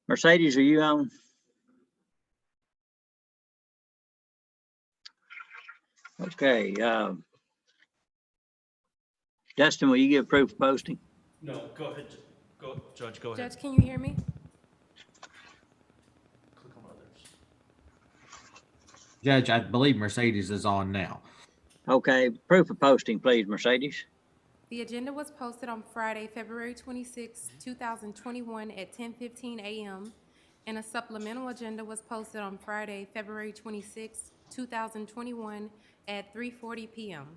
Mercedes, are you on? Okay. Justin, will you give proof of posting? No, go ahead. Go, Judge, go ahead. Judge, can you hear me? Click on others. Judge, I believe Mercedes is on now. Okay, proof of posting, please, Mercedes. The agenda was posted on Friday, February 26, 2021 at 10:15 a.m. and a supplemental agenda was posted on Friday, February 26, 2021 at 3:40 p.m.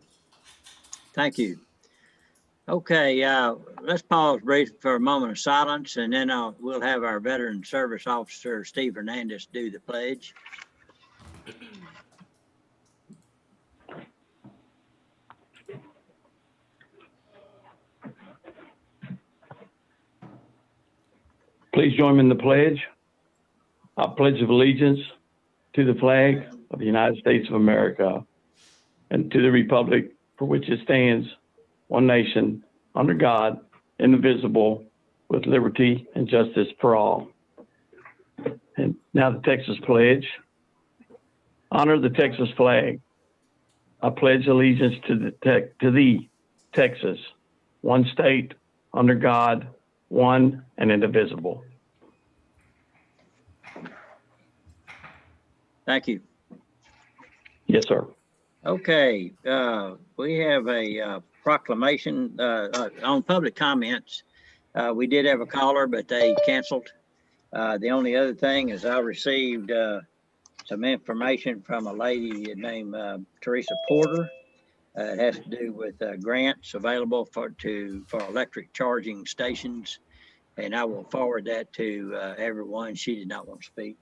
Thank you. Okay, let's pause brief for a moment of silence, and then we'll have our Veteran Service Officer, Steve Hernandez, do the pledge. Please join me in the pledge. I pledge of allegiance to the flag of the United States of America and to the republic for which it stands, one nation, under God, indivisible, with liberty and justice for all. And now the Texas pledge. Honor the Texas flag. I pledge allegiance to thee, Texas, one state, under God, one and indivisible. Thank you. Yes, sir. Okay, we have a proclamation on public comments. We did have a caller, but they canceled. The only other thing is I received some information from a lady named Teresa Porter. It has to do with grants available for electric charging stations, and I will forward that to everyone. She did not want to speak.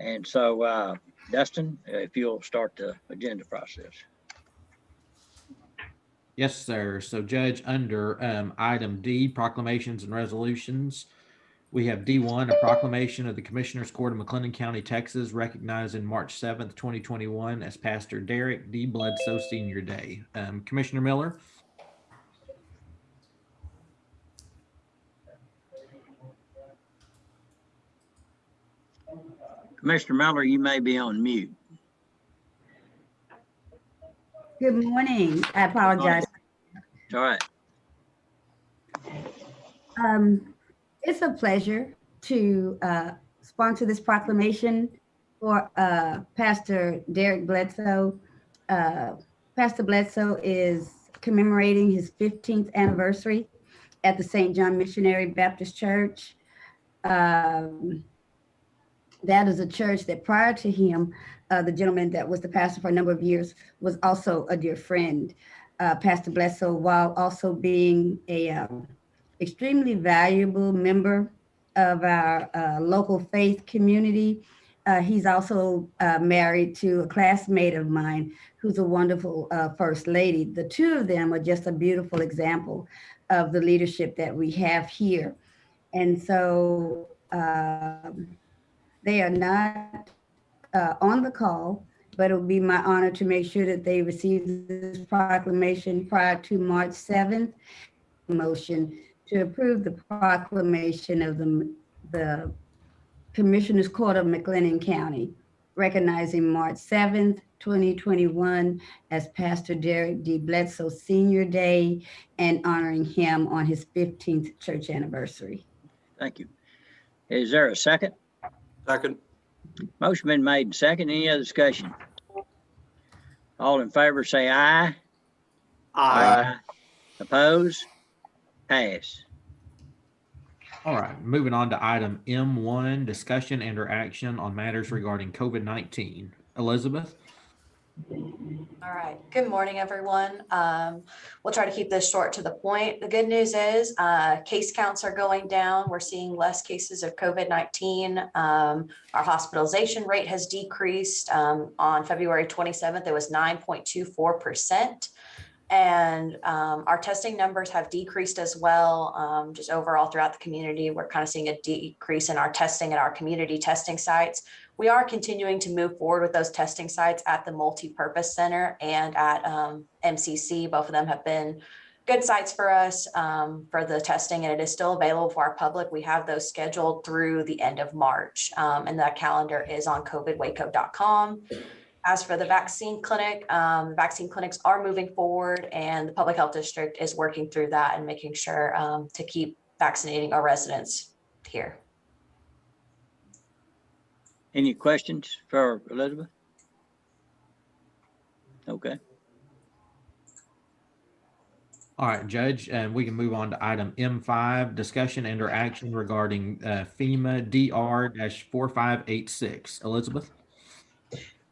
And so, Dustin, if you'll start the agenda process. Yes, sir. So, Judge, under item D, proclamations and resolutions, we have D1, a proclamation of the Commissioners Court of McLennan County, Texas, recognizing March 7th, 2021 as Pastor Derek D. Bledsoe Senior Day. Commissioner Miller. Commissioner Miller, you may be on mute. Good morning. I apologize. It's all right. It's a pleasure to sponsor this proclamation for Pastor Derek Bledsoe. Pastor Bledsoe is commemorating his 15th anniversary at the St. John Missionary Baptist Church. That is a church that prior to him, the gentleman that was the pastor for a number of years was also a dear friend. Pastor Bledsoe, while also being a extremely valuable member of our local faith community, he's also married to a classmate of mine who's a wonderful First Lady. The two of them are just a beautiful example of the leadership that we have here. And so they are not on the call, but it will be my honor to make sure that they receive this proclamation prior to March 7th. Motion to approve the proclamation of the Commissioners Court of McLennan County, recognizing March 7th, 2021 as Pastor Derek D. Bledsoe Senior Day and honoring him on his 15th church anniversary. Thank you. Is there a second? Second. Motion been made and second. Any other discussion? All in favor say aye. Aye. Oppose? Pass. All right, moving on to item M1, discussion and or action on matters regarding COVID-19. Elizabeth? All right. Good morning, everyone. We'll try to keep this short to the point. The good news is case counts are going down. We're seeing less cases of COVID-19. Our hospitalization rate has decreased. On February 27th, it was 9.24%. And our testing numbers have decreased as well. Just overall throughout the community, we're kind of seeing a decrease in our testing at our community testing sites. We are continuing to move forward with those testing sites at the multi-purpose center and at MCC. Both of them have been good sites for us for the testing, and it is still available for our public. We have those scheduled through the end of March, and that calendar is on covidwaco.com. As for the vaccine clinic, vaccine clinics are moving forward, and the public health district is working through that and making sure to keep vaccinating our residents here. Any questions for Elizabeth? Okay. All right, Judge, and we can move on to item M5, discussion and/or action regarding FEMA DR-4586. Elizabeth?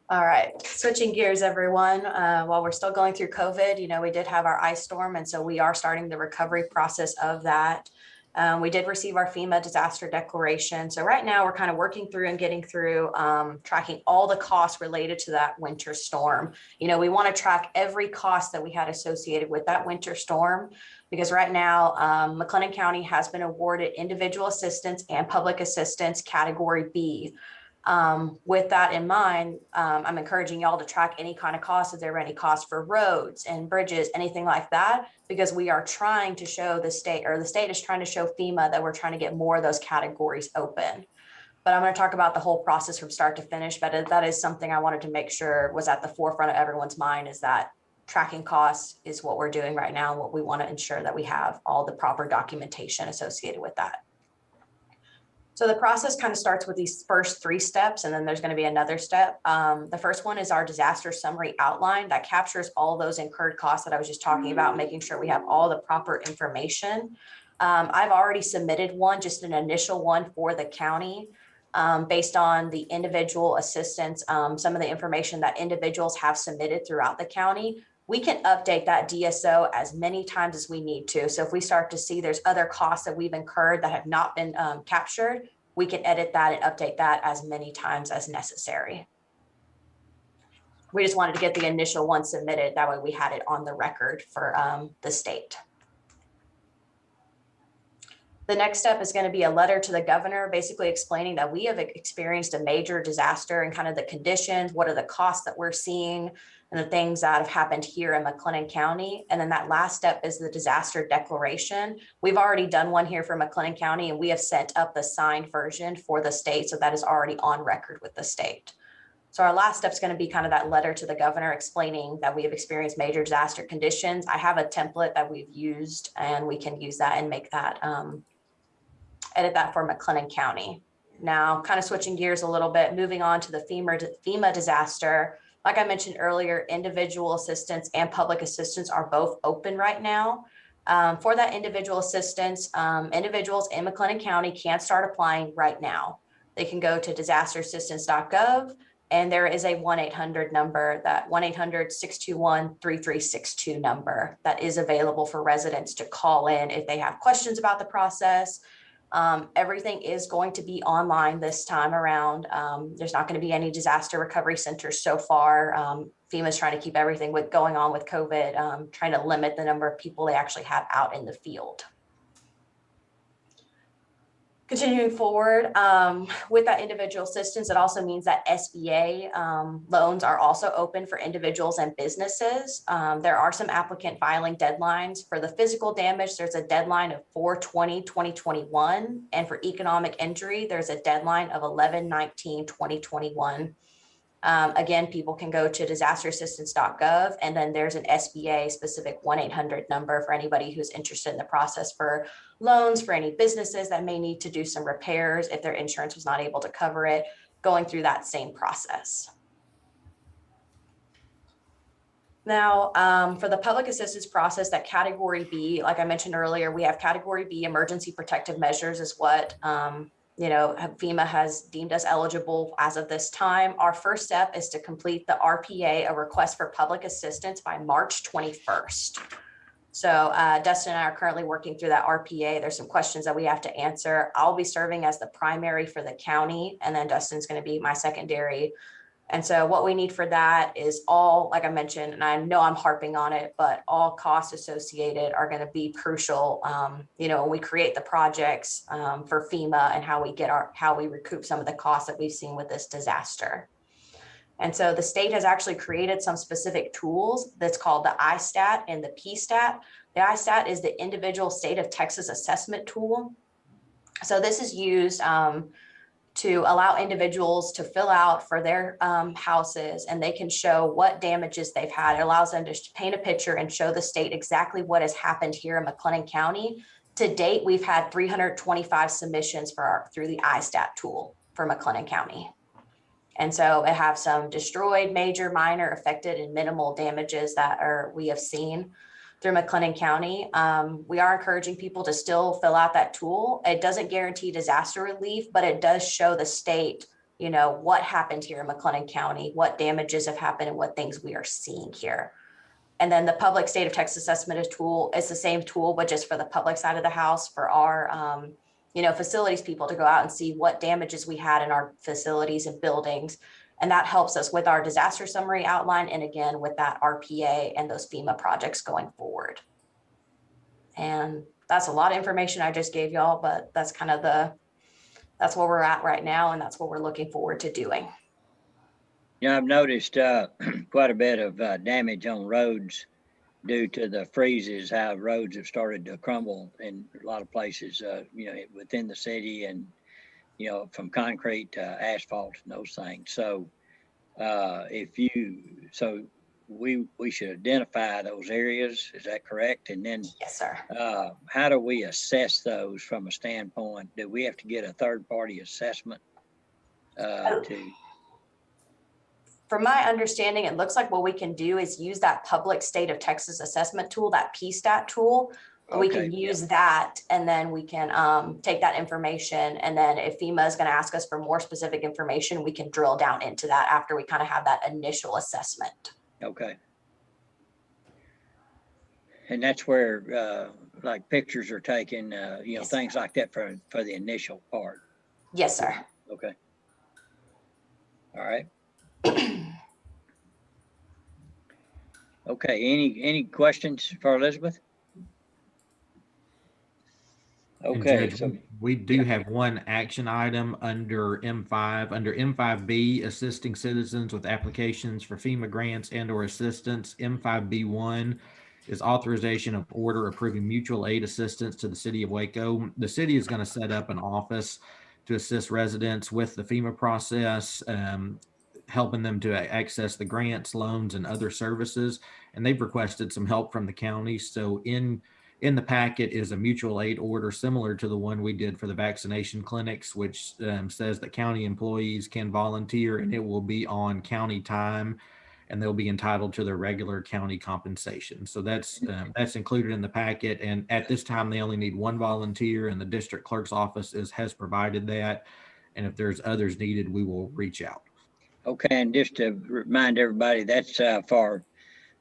All right, switching gears, everyone. While we're still going through COVID, we did have our ice storm, and so we are starting the recovery process of that. We did receive our FEMA disaster declaration. So right now we're kind of working through and getting through tracking all the costs related to that winter storm. We want to track every cost that we had associated with that winter storm, because right now McLennan County has been awarded individual assistance and public assistance category B. With that in mind, I'm encouraging y'all to track any kind of costs. If there are any costs for roads and bridges, anything like that, because we are trying to show the state, or the state is trying to show FEMA that we're trying to get more of those categories open. But I'm going to talk about the whole process from start to finish. But that is something I wanted to make sure was at the forefront of everyone's mind, is that tracking costs is what we're doing right now. What we want to ensure that we have all the proper documentation associated with that. So the process kind of starts with these first 3 steps, and then there's going to be another step. The first one is our disaster summary outline that captures all those incurred costs that I was just talking about, making sure we have all the proper information. I've already submitted one, just an initial one for the county, based on the individual assistance, some of the information that individuals have submitted throughout the county. We can update that DSO as many times as we need to. So if we start to see there's other costs that we've incurred that have not been captured, we can edit that and update that as many times as necessary. We just wanted to get the initial one submitted. That way we had it on the record for the state. The next step is going to be a letter to the governor, basically explaining that we have experienced a major disaster and kind of the conditions, what are the costs that we're seeing, and the things that have happened here in McLennan County. And then that last step is the disaster declaration. We've already done one here for McLennan County, and we have sent up the signed version for the state. So that is already on record with the state. So our last step is going to be kind of that letter to the governor explaining that we have experienced major disaster conditions. I have a template that we've used, and we can use that and make that, edit that for McLennan County. Now, kind of switching gears a little bit, moving on to the FEMA disaster. Like I mentioned earlier, individual assistance and public assistance are both open right now. For that individual assistance, individuals in McLennan County can start applying right now. They can go to disasterassistance.gov, and there is a 1-800 number, that 1-800-621-3362 number that is available for residents to call in if they have questions about the process. Everything is going to be online this time around. There's not going to be any disaster recovery centers so far. FEMA is trying to keep everything going on with COVID, trying to limit the number of people they actually have out in the field. Continuing forward, with that individual assistance, it also means that SBA loans are also open for individuals and businesses. There are some applicant filing deadlines. For the physical damage, there's a deadline of 4/20/2021. And for economic injury, there's a deadline of 11/19/2021. Again, people can go to disasterassistance.gov, and then there's an SBA specific 1-800 number for anybody who's interested in the process for loans, for any businesses that may need to do some repairs if their insurance was not able to cover it, going through that same process. Now, for the public assistance process, that category B, like I mentioned earlier, we have category B, emergency protective measures is what FEMA has deemed us eligible as of this time. Our first step is to complete the RPA, a request for public assistance, by March 21st. So Dustin and I are currently working through that RPA. There's some questions that we have to answer. I'll be serving as the primary for the county, and then Dustin's going to be my secondary. And so what we need for that is all, like I mentioned, and I know I'm harping on it, but all costs associated are going to be crucial. When we create the projects for FEMA and how we recoup some of the costs that we've seen with this disaster. And so the state has actually created some specific tools that's called the ISTAT and the PSTAT. The ISTAT is the Individual State of Texas Assessment Tool. So this is used to allow individuals to fill out for their houses, and they can show what damages they've had. It allows them to paint a picture and show the state exactly what has happened here in McLennan County. To date, we've had 325 submissions through the ISTAT tool for McLennan County. And so it have some destroyed, major, minor, affected, and minimal damages that we have seen through McLennan County. We are encouraging people to still fill out that tool. It doesn't guarantee disaster relief, but it does show the state, what happened here in McLennan County, what damages have happened, and what things we are seeing here. And then the Public State of Texas Assessment tool is the same tool, but just for the public side of the house for our, facilities people to go out and see what damages we had in our facilities and buildings. And that helps us with our disaster summary outline, and again, with that RPA and those FEMA projects going forward. And that's a lot of information I just gave y'all, but that's kind of that's where we're at right now. And that's what we're looking forward to doing. I've noticed quite a bit of damage on roads due to the freezes, how roads have started to crumble in a lot of places, within the city, and from concrete to asphalt and those things. So we should identify those areas. Is that correct? And then, Yes, sir. how do we assess those from a standpoint? Do we have to get a third-party assessment From my understanding, it looks like what we can do is use that Public State of Texas Assessment tool, that PSTAT tool. We can use that, and then we can take that information. And then if FEMA is going to ask us for more specific information, we can drill down into that after we kind of have that initial assessment. Okay. And that's where like pictures are taken, Yes, things like that for the initial part. Yes, sir. Okay. All right. Okay, any questions for Elizabeth? And Okay, Judge, so, we do have one action item under M5, under M5B, assisting citizens with applications for FEMA grants and or assistance. M5B1 is authorization of order approving mutual aid assistance to the city of Waco. The city is going to set up an office to assist residents with the FEMA process, helping them to access the grants, loans, and other services. And they've requested some help from the county. So in the packet is a mutual aid order similar to the one we did for the vaccination clinics, which says that county employees can volunteer, and it will be on county time, and they'll be entitled to their regular county compensation. So that's included in the packet. And at this time, they only need one volunteer, and the district clerk's office has provided that. And if there's others needed, we will reach out. okay, and just to remind everybody, that's for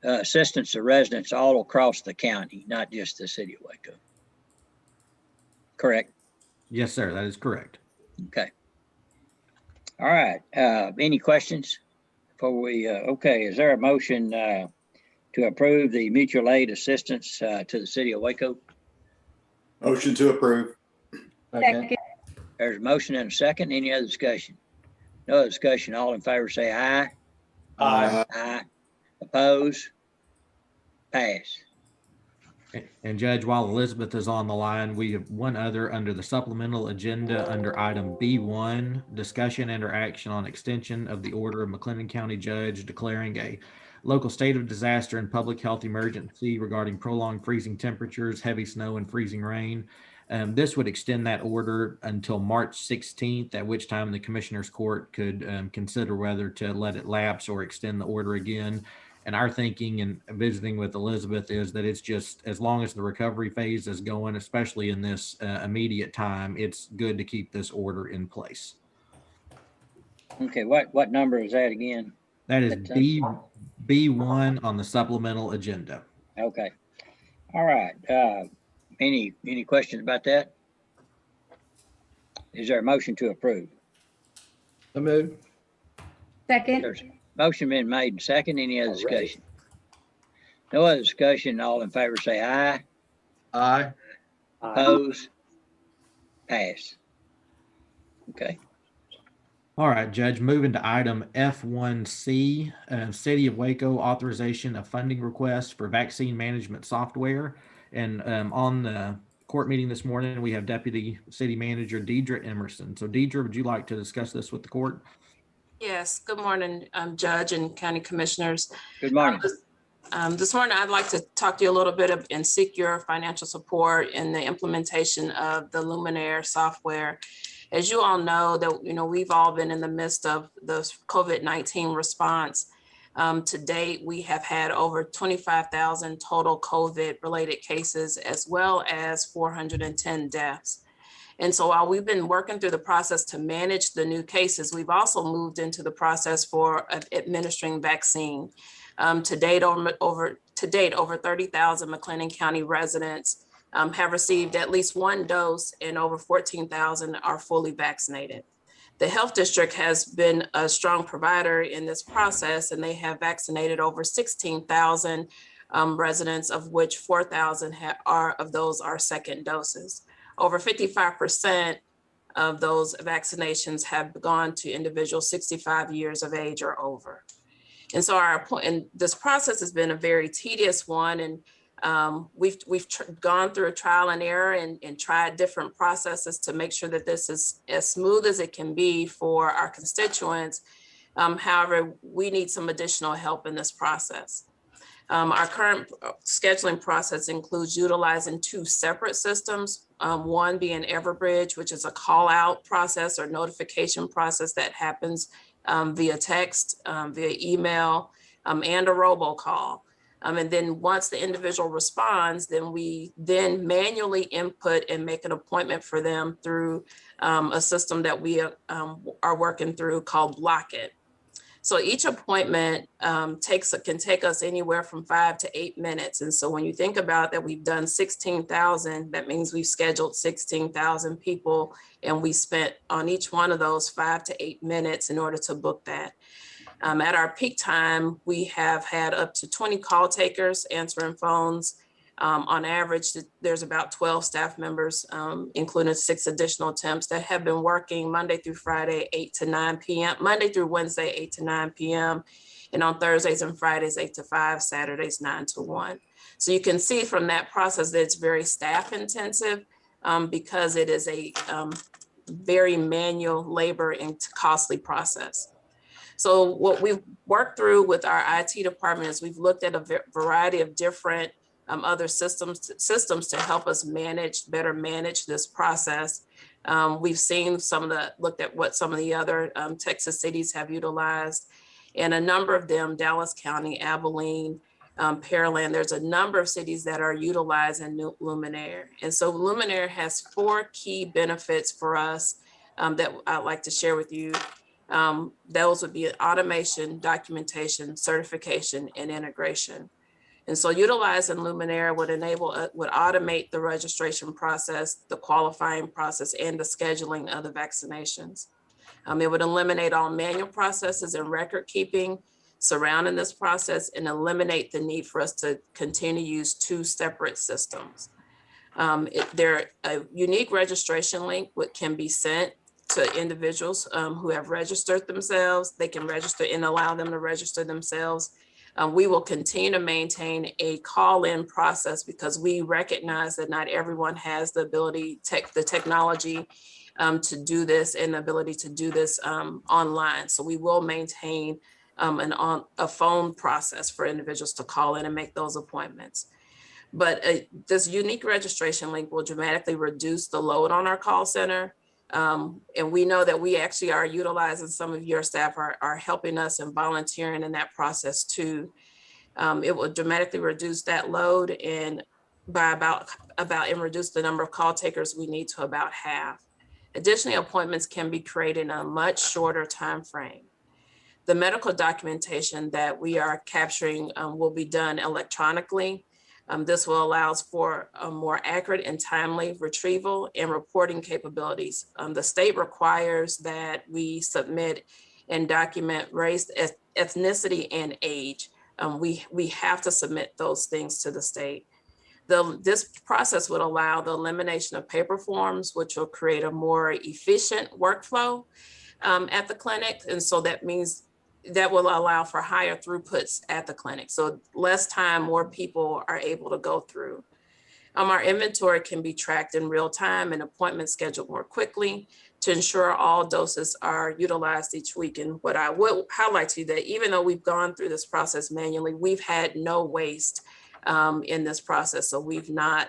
assistance to residents all across the county, not just the city of Waco. Correct? Yes, sir, that is correct. Okay. All right, any questions before we, okay, is there a motion to approve the mutual aid assistance to the city of Waco? Motion to approve. Second. There's a motion and a second. Any other discussion? No other discussion. All in favor say aye. Aye. Aye. Oppose? Pass. And Judge, while Elizabeth is on the line, we have one other under the supplemental agenda under item B1, discussion and or action on extension of the order of McLennan County Judge declaring a local state of disaster and public health emergency regarding prolonged freezing temperatures, heavy snow, and freezing rain. This would extend that order until March 16th, at which time the Commissioner's Court could consider whether to let it lapse or extend the order again. And our thinking and visiting with Elizabeth is that it's just, as long as the recovery phase is going, especially in this immediate time, it's good to keep this order in place. Okay, what number is that again? That is B1 on the supplemental agenda. Okay. All right. Any questions about that? Is there a motion to approve? So moved. Second. There's a motion been made and second. Any other discussion? No other discussion. All in favor say aye. Aye. Oppose? Pass. Okay. All right, Judge, moving to item F1C, City of Waco authorization of funding request for vaccine management software. And on the court meeting this morning, we have Deputy City Manager Deidre Emerson. So Deidre, would you like to discuss this with the court? Yes, good morning, Judge and County Commissioners. Good morning. This morning, I'd like to talk to you a little bit and seek your financial support in the implementation of the Luminaire software. As you all know, that we've all been in the midst of the COVID-19 response. To date, we have had over 25,000 total COVID-related cases, as well as 410 deaths. And so while we've been working through the process to manage the new cases, we've also moved into the process for administering vaccine. To date, over 30,000 McLennan County residents have received at least one dose, and over 14,000 are fully vaccinated. The health district has been a strong provider in this process, and they have vaccinated over 16,000 residents, of which 4,000 of those are second doses. Over 55% of those vaccinations have gone to individuals 65 years of age or over. And so this process has been a very tedious one, and we've gone through a trial and error and tried different processes to make sure that this is as smooth as it can be for our constituents. However, we need some additional help in this process. Our current scheduling process includes utilizing two separate systems, one being Everbridge, which is a call out process or notification process that happens via text, via email, and a robocall. And then once the individual responds, then we manually input and make an appointment for them through a system that we are working through called Blockit. So each appointment can take us anywhere from 5 to 8 minutes. And so when you think about that, we've done 16,000, that means we've scheduled 16,000 people, and we spent on each one of those 5 to 8 minutes in order to book that. At our peak time, we have had up to 20 call takers answering phones. On average, there's about 12 staff members, including 6 additional temps that have been working Monday through Friday, 8 to 9 p.m., Monday through Wednesday, 8 to 9 p.m., and on Thursdays and Fridays, 8 to 5, Saturdays, 9 to 1. So you can see from that process that it's very staff intensive because it is a very manual, labor and costly process. So what we've worked through with our IT department is we've looked at a variety of different other systems to help us better manage this process. We've seen looked at what some of the other Texas cities have utilized, and a number of them, Dallas County, Abilene, Pearland, there's a number of cities that are utilizing Luminaire. And so Luminaire has 4 key benefits for us that I'd like to share with you. Those would be automation, documentation, certification, and integration. And so utilizing Luminaire would automate the registration process, the qualifying process, and the scheduling of the vaccinations. It would eliminate all manual processes and record keeping surrounding this process, and eliminate the need for us to continue to use 2 separate systems. A unique registration link can be sent to individuals who have registered themselves. They can register and allow them to register themselves. We will continue to maintain a call-in process because we recognize that not everyone has the ability, the technology to do this, and the ability to do this online. So we will maintain a phone process for individuals to call in and make those appointments. But this unique registration link will dramatically reduce the load on our call center. And we know that we actually are utilizing, some of your staff are helping us and volunteering in that process too. It will dramatically reduce that load and reduce the number of call takers we need to about half. Additionally, appointments can be created in a much shorter time frame. The medical documentation that we are capturing will be done electronically. This will allow for a more accurate and timely retrieval and reporting capabilities. The state requires that we submit and document race, ethnicity, and age. We have to submit those things to the state. This process would allow the elimination of paper forms, which will create a more efficient workflow. at the clinic. And so that means that will allow for higher throughputs at the clinic. So less time, more people are able to go through. Our inventory can be tracked in real time and appointments scheduled more quickly to ensure all doses are utilized each week. And what I would highlight to you that even though we've gone through this process manually, we've had no waste in this process. So we've not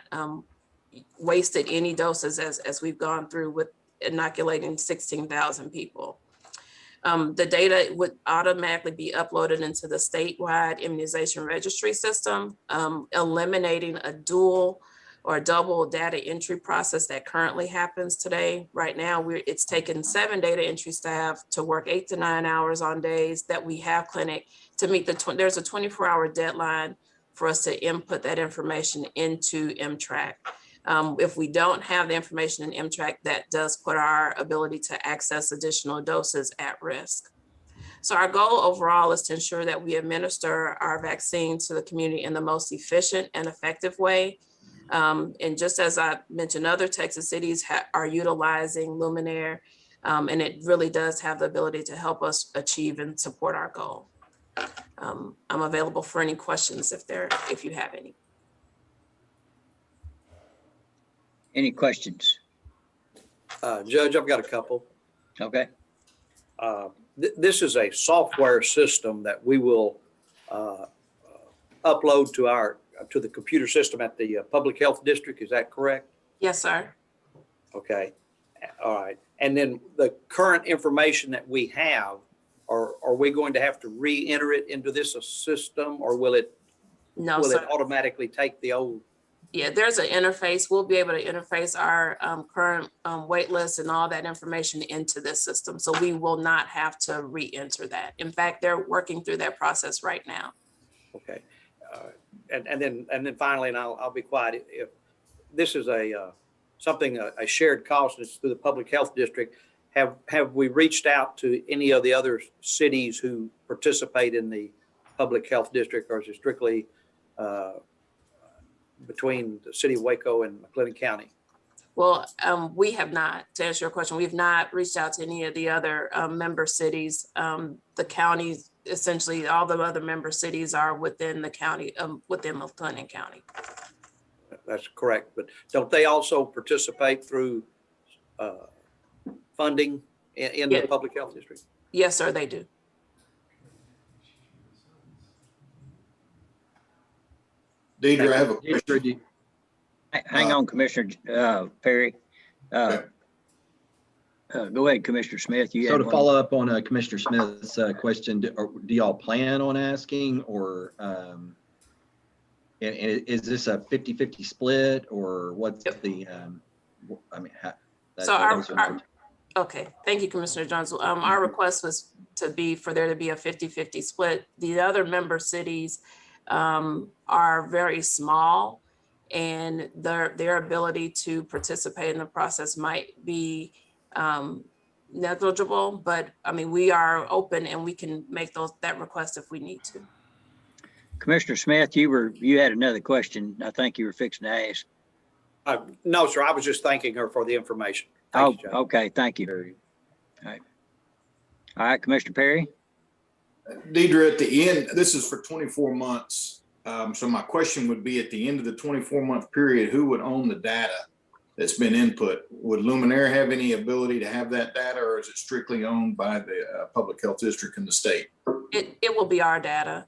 wasted any doses as we've gone through with inoculating 16,000 people. The data would automatically be uploaded into the statewide immunization registry system, eliminating a dual or double data entry process that currently happens today. Right now, it's taken 7 data entry staff to work 8 to 9 hours on days that we have clinic to meet there's a 24-hour deadline for us to input that information into MTRAC. If we don't have the information in MTRAC, that does put our ability to access additional doses at risk. So our goal overall is to ensure that we administer our vaccine to the community in the most efficient and effective way. And just as I mentioned, other Texas cities are utilizing Luminaire, and it really does have the ability to help us achieve and support our goal. I'm available for any questions if you have any. Any questions? Judge, I've got a couple. Okay. This is a software system that we will upload to the computer system at the public health district. Is that correct? Yes, sir. Okay. All right. And then the current information that we have, are we going to have to re-enter it into this system, or will it automatically take the old? Yeah, there's an interface. We'll be able to interface our current wait list and all that information into this system. So we will not have to re-enter that. In fact, they're working through that process right now. Okay. And then finally, and I'll be quiet. If this is a shared cost, it's through the public health district. Have we reached out to any of the other cities who participate in the public health district, or is it strictly between the city of Waco and McLennan County? Well, we have not, to answer your question, we've not reached out to any of the other member cities. The counties, essentially all the other member cities are within the county, within McLennan County. That's correct. But don't they also participate through funding in the public health district? Yes, sir, they do. Deidre, I have a question. Deidre, Hang on, Commissioner Perry. Go ahead, Commissioner Smith. You So had to one. follow up on Commissioner Smith's question, do y'all plan on asking, or and is this a 50-50 split, or what's the, I mean, Okay, thank you, Commissioner Jones. Our request was for there to be a 50-50 split. The other member cities are very small, and their ability to participate in the process might be negligible, but I mean, we are open and we can make that request if we need to. Commissioner Smith, you had another question. I think you were fixing to ask. No, sir. I was just thanking her for the information. Oh, Thank you, Judge. okay. Thank you. All right, Commissioner Perry. Deidre, at the end, this is for 24 months. So my question would be, at the end of the 24-month period, who would own the data that's been input? Would Luminaire have any ability to have that data, or is it strictly owned by the public health district in the state? It will be our data.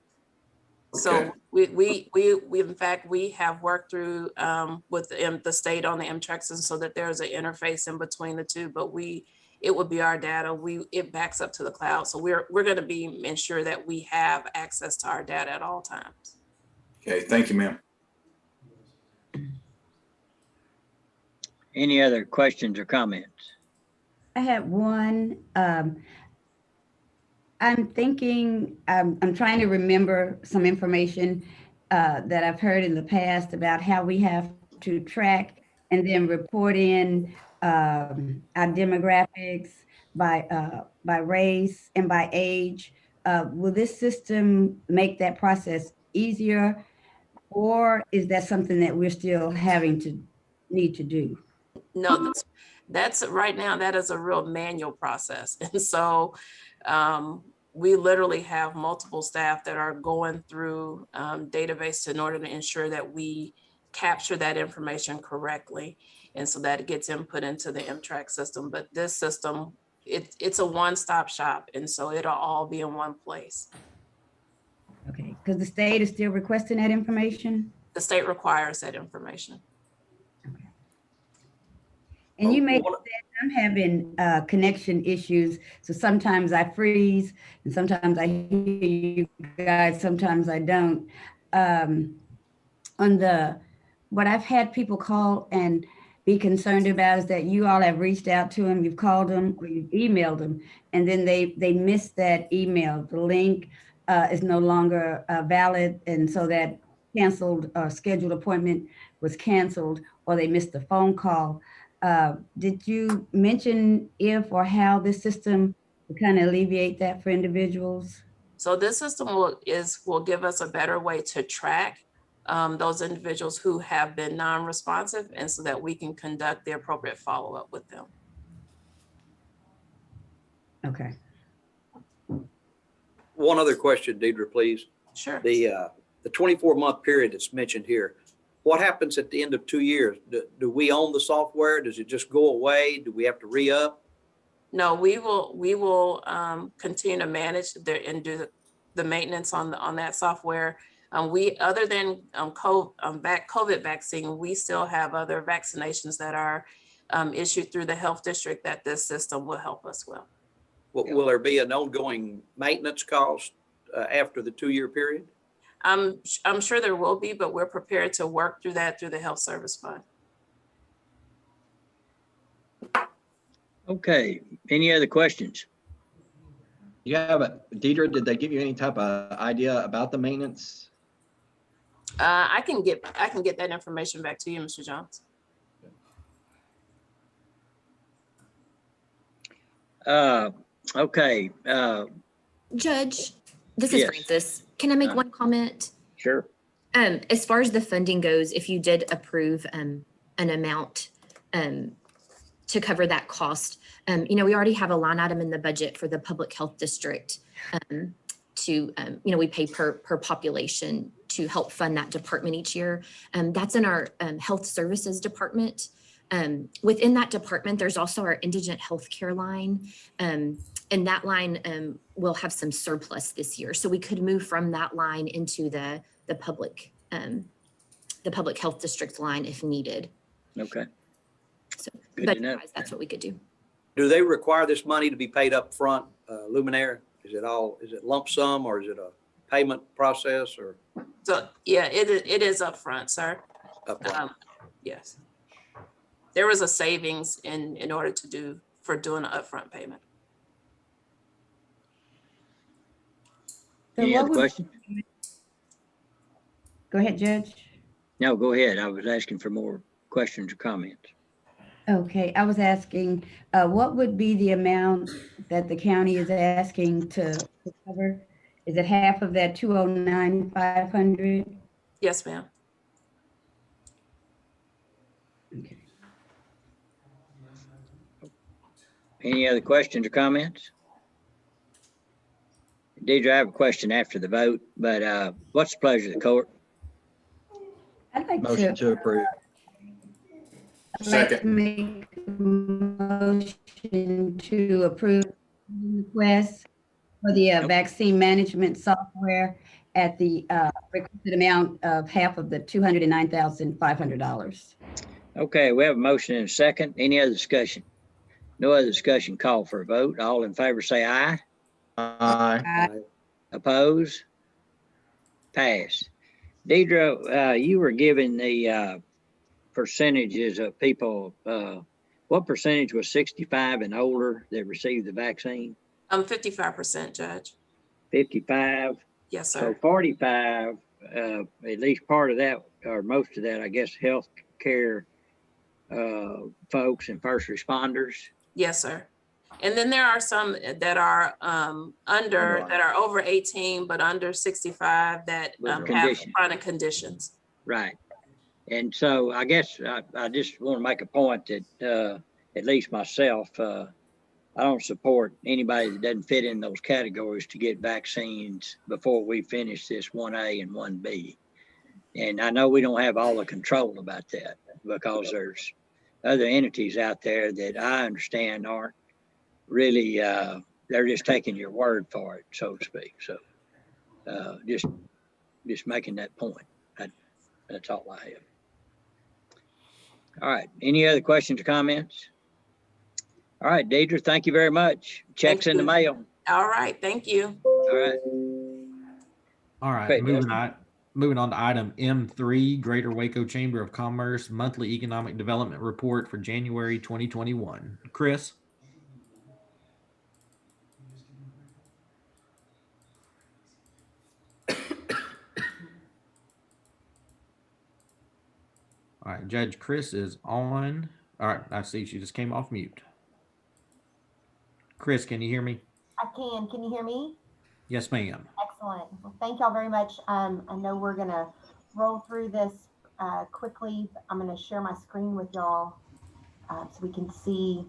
So Okay. we in fact, we have worked through with the state on the MTRACs, and so that there's an interface in between the two, but it would be our data. It backs up to the cloud. So we're going to ensure that we have access to our data at all times. Okay, thank you, ma'am. Any other questions or comments? I had one. I'm thinking, I'm trying to remember some information that I've heard in the past about how we have to track and then report in our demographics by race and by age. Will this system make that process easier, or is that something that we're still need to do? No, That's right now, that is a real manual process. And so we literally have multiple staff that are going through database in order to ensure that we capture that information correctly. And so that it gets input into the M-Track system. But this system, it's a one-stop shop. And so it'll all be in one place. Okay, because the state is still requesting that information? The state requires that information. And you may have said I'm having connection issues, so sometimes I freeze and sometimes I hear you guys, sometimes I don't. What I've had people call and be concerned about is that you all have reached out to them, you've called them, or you've emailed them, and then they missed that email. The link is no longer valid, and so that canceled scheduled appointment was canceled, or they missed the phone call. Did you mention if or how this system will kind of alleviate that for individuals? So this system will give us a better way to track those individuals who have been non-responsive, and so that we can conduct the appropriate follow-up with them. Okay. One other question, Deidre, please. Sure. The 24-month period that's mentioned here, what happens at the end of 2 years? Do we own the software? Does it just go away? Do we have to re-up? No, we will continue to manage and do the maintenance on that software. Other than COVID vaccine, we still have other vaccinations that are issued through the health district that this system will help us with. Will there be an ongoing maintenance cost after the 2-year period? I'm sure there will be, but we're prepared to work through that through the Health Service Fund. Okay, any other questions? Deidre, did they give you any type of idea about the maintenance? I can get that information back to you, Mr. Jones. Okay, Judge, this is Yes. Francis. Can I make one comment? sure. As far as the funding goes, if you did approve an amount to cover that cost, we already have a line item in the budget for the public health district we pay per population to help fund that department each year. That's in our health services department. Within that department, there's also our indigent healthcare line. And that line will have some surplus this year. So we could move from that line into the public health district line if needed. Okay. So, Good but to know. otherwise, that's what we could do. Do they require this money to be paid up front, Luminaire? Is it lump sum, or is it a payment process, or So yeah, it is upfront, sir. upfront? Yes. There was a savings in order for doing an upfront payment. So Any what other would- questions? Go ahead, Judge. No, go ahead. I was asking for more questions or comments. Okay, I was asking, what would be the amount that the county is asking to cover? Is it half of that 209,500? Yes, ma'am. Okay. Any other questions or comments? Deidre, I have a question after the vote, but what's the pleasure of the court? I'd like Motion to approve. I'd like to make a motion to approve the request for the vaccine management software at the requested amount of half of the $209,500. Okay, we have a motion and a second. Any other discussion? No other discussion, call for a vote. All in favor say aye. Aye. Oppose? Pass. Deidre, you were given the percentages of people. What percentage was 65 and older that received the vaccine? 55%, Judge. 55. Yes, So sir. 45, at least part of that, or most of that, I guess, health care folks and first responders. Yes, sir. And then there are some that are that are over 18, but under 65 that With have condition. chronic conditions. Right. And so I guess I just want to make a point that at least myself, I don't support anybody that doesn't fit in those categories to get vaccines before we finish this 1A and 1B. And I know we don't have all the control about that because there's other entities out there that I understand aren't really, they're just taking your word for it, so to speak. So just making that point. That's all I have. All right. Any other questions or comments? All right, Deidre, thank you very much. Checks in the mail. All right, thank you. All right. All right, Okay, moving on to item M3, Greater Waco Chamber of Commerce Monthly Economic Development Report for January 2021. Chris? All right, Judge Chris is on. All right, I see she just came off mute. Chris, can you hear me? I can. Can you hear me? Yes, ma'am. Excellent. Well, thank y'all very much. I know we're going to roll through this quickly. I'm going to share my screen with y'all so we can see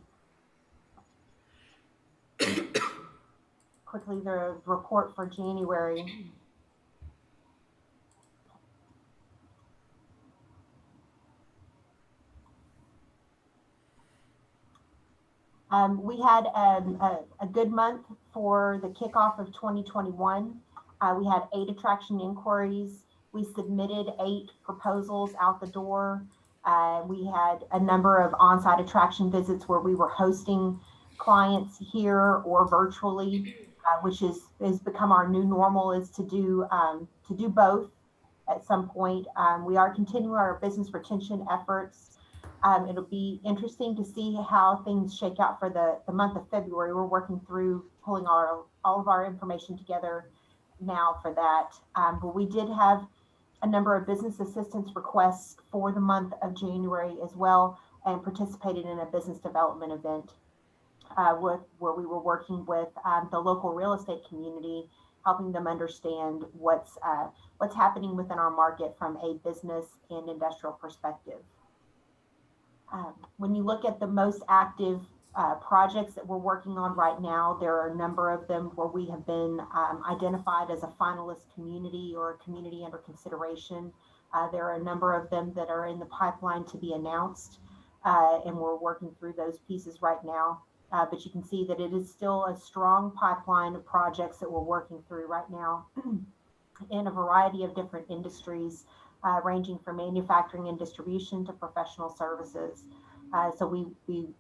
quickly the report for January. We had a good month for the kickoff of 2021. We had 8 attraction inquiries. We submitted 8 proposals out the door. We had a number of on-site attraction visits where we were hosting clients here or virtually, which has become our new normal, is to do both at some point. We are continuing our business retention efforts. It'll be interesting to see how things shake out for the month of February. We're working through pulling all of our information together now for that. But we did have a number of business assistance requests for the month of January as well, and participated in a business development event where we were working with the local real estate community, helping them understand what's happening within our market from a business and industrial perspective. When you look at the most active projects that we're working on right now, there are a number of them where we have been identified as a finalist community or a community under consideration. There are a number of them that are in the pipeline to be announced, and we're working through those pieces right now. But you can see that it is still a strong pipeline of projects that we're working through right now in a variety of different industries, ranging from manufacturing and distribution to professional services. So we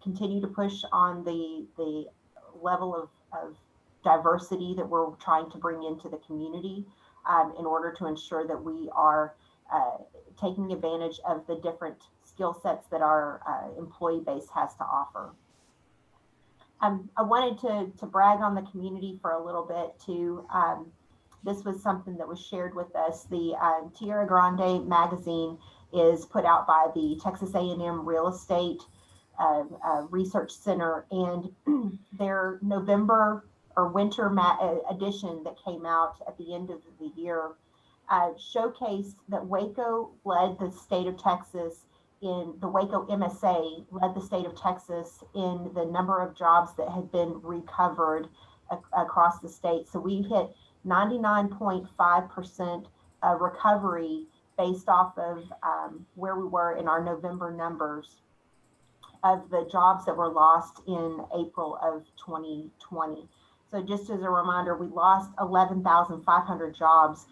continue to push on the level of diversity that we're trying to bring into the community in order to ensure that we are taking advantage of the different skill sets that our employee base has to offer. I wanted to brag on the community for a little bit too. This was something that was shared with us. The Tierra Grande magazine is put out by the Texas A&M Real Estate Research Center, and their November or winter edition that came out at the end of the year showcased that Waco led the state of Texas in the Waco MSA led the state of Texas in the number of jobs that had been recovered across the state. So we hit 99.5% recovery based off of where we were in our November numbers of the jobs that were lost in April of 2020. So just as a reminder, we lost 11,500 jobs.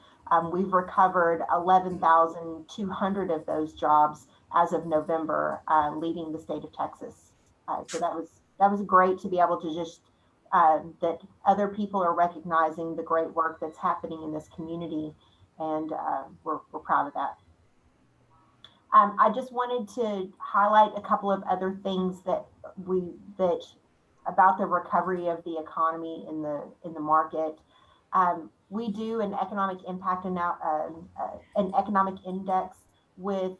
We've recovered 11,200 of those jobs as of November, leading the state of Texas. So that was great to be able to just that other people are recognizing the great work that's happening in this community, and we're proud of that. I just wanted to highlight a couple of other things that about the recovery of the economy in the market. We do an economic impact and an economic index with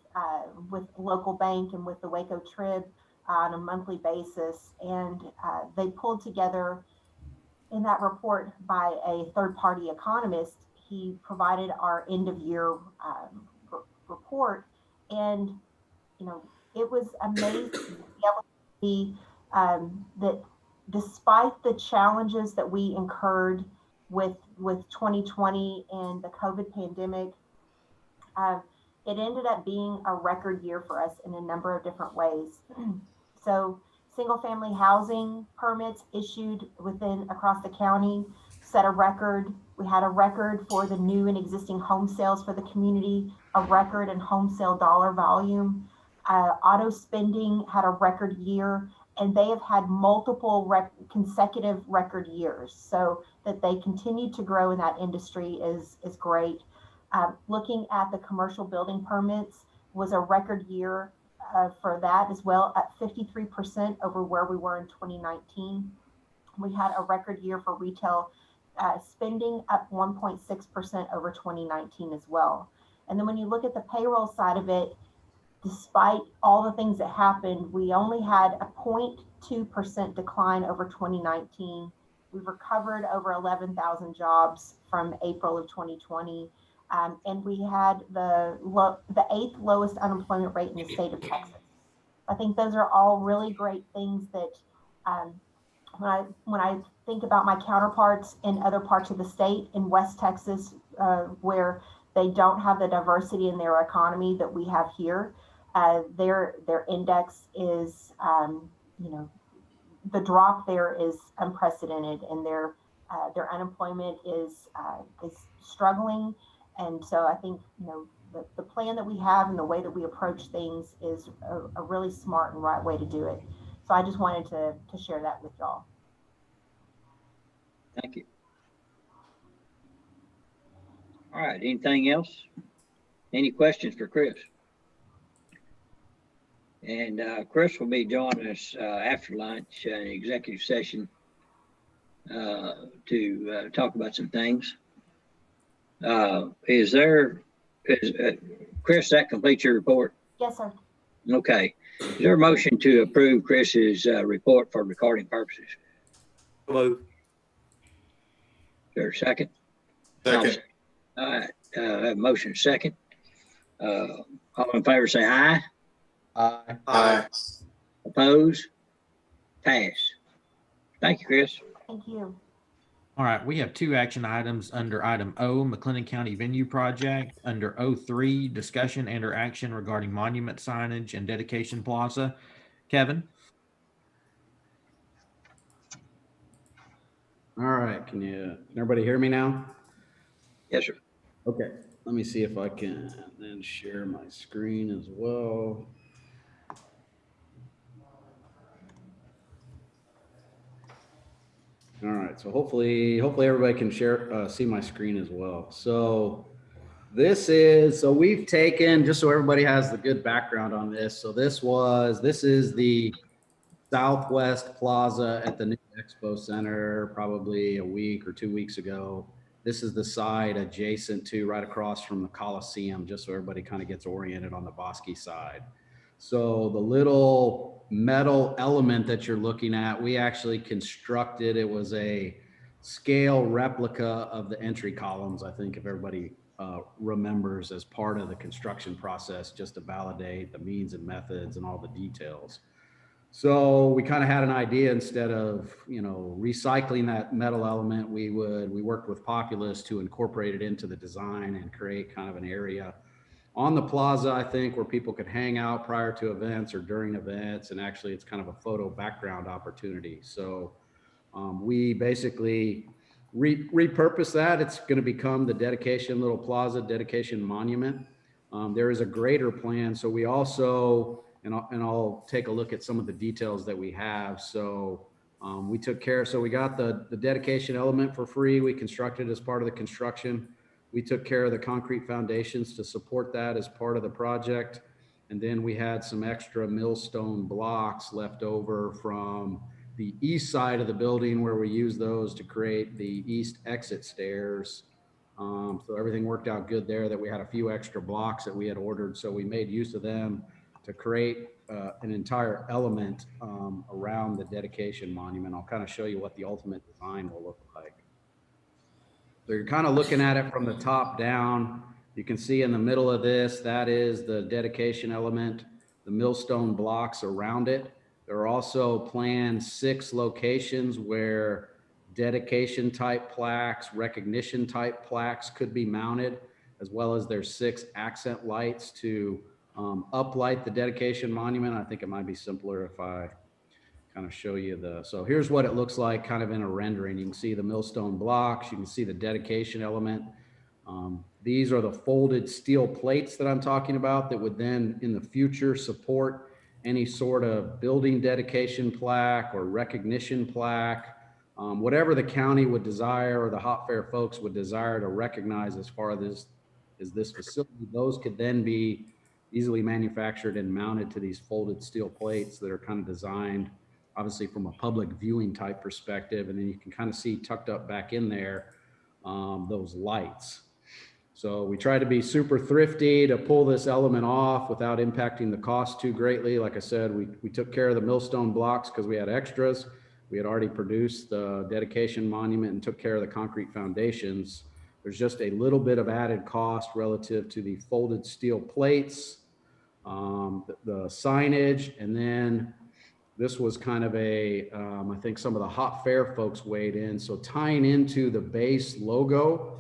Local Bank and with the Waco Trib on a monthly basis, and they pulled together in that report by a third-party economist. He provided our end-of-year report, and it was amazing to be able to the that despite the challenges that we incurred with 2020 and the COVID pandemic, it ended up being a record year for us in a number of different ways. So single family housing permits issued across the county set a record. We had a record for the new and existing home sales for the community, a record in home sale dollar volume. Auto spending had a record year, and they have had multiple consecutive record years. So that they continue to grow in that industry is great. Looking at the commercial building permits was a record year for that as well, at 53% over where we were in 2019. We had a record year for retail spending, up 1.6% over 2019 as well. And then when you look at the payroll side of it, despite all the things that happened, we only had a 0.2% decline over 2019. We've recovered over 11,000 jobs from April of 2020. And we had the 8th lowest unemployment rate in the state of Texas. I think those are all really great things that when I think about my counterparts in other parts of the state, in West Texas, where they don't have the diversity in their economy that we have here, their index is, the drop there is unprecedented, and their unemployment is struggling. And so I think, the plan that we have and the way that we approach things is a really smart and right way to do it. So I just wanted to share that with y'all. Thank you. All right, anything else? Any questions for Chris? And Chris will be joining us after lunch in executive session to talk about some things. Chris, that completes your report? Yes, sir. Okay. Is there a motion to approve Chris's report for recording purposes? Move. Is there a second? Second. All right. I have a motion second. All in favor say aye. Aye. Aye. Oppose? Pass. Thank you, Chris. Thank you. All right, we have 2 action items under item O, McLennan County Venue Project. Under O3, discussion and or action regarding monument signage and dedication plaza. Kevin? All right, can everybody hear me now? Yes, sir. Okay, let me see if I can then share my screen as well. All right, so hopefully everybody can see my screen as well. So we've taken, just so everybody has the good background on this. So this is the Southwest Plaza at the new Expo Center, probably a week or 2 weeks ago. This is the side adjacent to, right across from the Coliseum, just so everybody kind of gets oriented on the Bosque side. So the little metal element that you're looking at, we actually constructed. It was a scale replica of the entry columns, I think, if everybody remembers, as part of the construction process, just to validate the means and methods and all the details. So we kind of had an idea, instead of, recycling that metal element, we worked with Populous to incorporate it into the design and create kind of an area on the plaza, I think, where people could hang out prior to events or during events. And actually, it's kind of a photo background opportunity. So we basically repurpose that. It's going to become the dedication little plaza, dedication monument. There is a greater plan. So we also, and I'll take a look at some of the details that we have. So we took care. So we got the dedication element for free. We constructed as part of the construction. We took care of the concrete foundations to support that as part of the project. And then we had some extra millstone blocks left over from the east side of the building, where we used those to create the east exit stairs. So everything worked out good there, that we had a few extra blocks that we had ordered. So we made use of them to create an entire element around the dedication monument. I'll kind of show you what the ultimate design will look like. So you're kind of looking at it from the top down. You can see in the middle of this, that is the dedication element, the millstone blocks around it. There are also planned 6 locations where dedication type plaques, recognition type plaques could be mounted, as well as there's 6 accent lights to uplight the dedication monument. I think it might be simpler if I kind of show you so here's what it looks like kind of in a rendering. You can see the millstone blocks, you can see the dedication element. These are the folded steel plates that I'm talking about that would then in the future support any sort of building dedication plaque or recognition plaque, whatever the county would desire or the Hot Fair folks would desire to recognize as far as this facility. Those could then be easily manufactured and mounted to these folded steel plates that are kind of designed obviously from a public viewing type perspective. And then you can kind of see tucked up back in there, those lights. So we try to be super thrifty to pull this element off without impacting the cost too greatly. Like I said, we took care of the millstone blocks because we had extras. We had already produced the dedication monument and took care of the concrete foundations. There's just a little bit of added cost relative to the folded steel plates, the signage, and then this was kind of I think some of the Hot Fair folks weighed in. So tying into the base logo,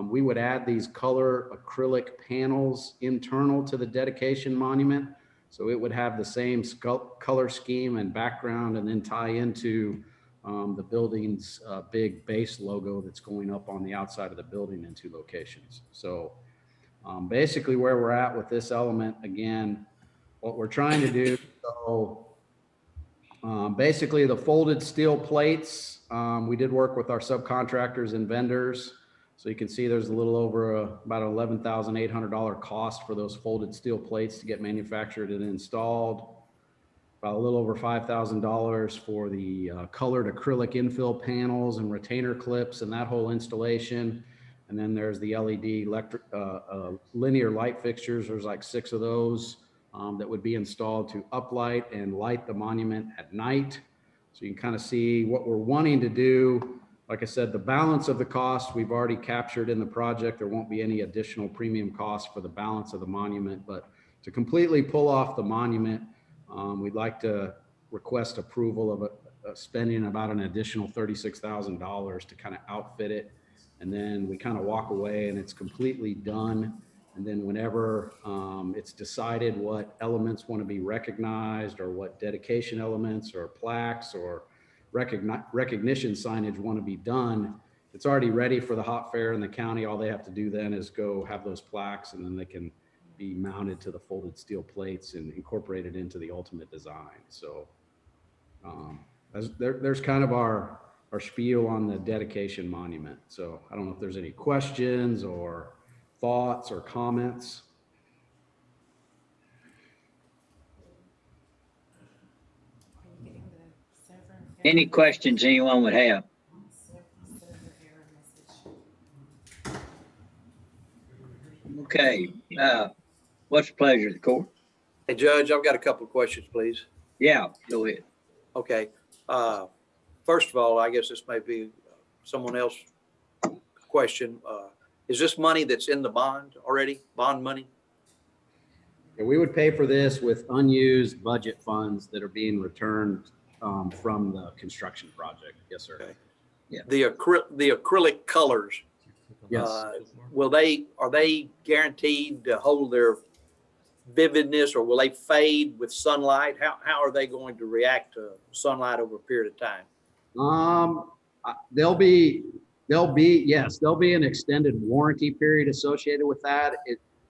we would add these color acrylic panels internal to the dedication monument. So it would have the same color scheme and background and then tie into the building's big base logo that's going up on the outside of the building in 2 locations. So basically where we're at with this element, again, what we're trying to do, basically the folded steel plates, we did work with our subcontractors and vendors. So you can see there's a little over about $11,800 cost for those folded steel plates to get manufactured and installed. About a little over $5,000 for the colored acrylic infill panels and retainer clips and that whole installation. And then there's the LED linear light fixtures. There's like 6 of those that would be installed to uplight and light the monument at night. So you can kind of see what we're wanting to do. Like I said, the balance of the cost we've already captured in the project. There won't be any additional premium costs for the balance of the monument, but to completely pull off the monument, we'd like to request approval of spending about an additional $36,000 to kind of outfit it. And then we kind of walk away and it's completely done. And then whenever it's decided what elements want to be recognized or what dedication elements or plaques or recognition signage want to be done, it's already ready for the Hot Fair in the county. All they have to do then is go have those plaques and then they can be mounted to the folded steel plates and incorporated into the ultimate design. So there's kind of our spiel on the dedication monument. So I don't know if there's any questions or thoughts or comments. Any questions anyone would have? Okay, what's the pleasure of the court? Hey, Judge, I've got a couple of questions, please. Yeah, go ahead. Okay. First of all, I guess this may be someone else's question. Is this money that's in the bond already, bond money? Yeah, we would pay for this with unused budget funds that are being returned from the construction project. Yes, sir. Okay. Yeah. The acrylic colors, Yes. are they guaranteed to hold their vividness, or will they fade with sunlight? How are they going to react to sunlight over a period of time? There'll be an extended warranty period associated with that.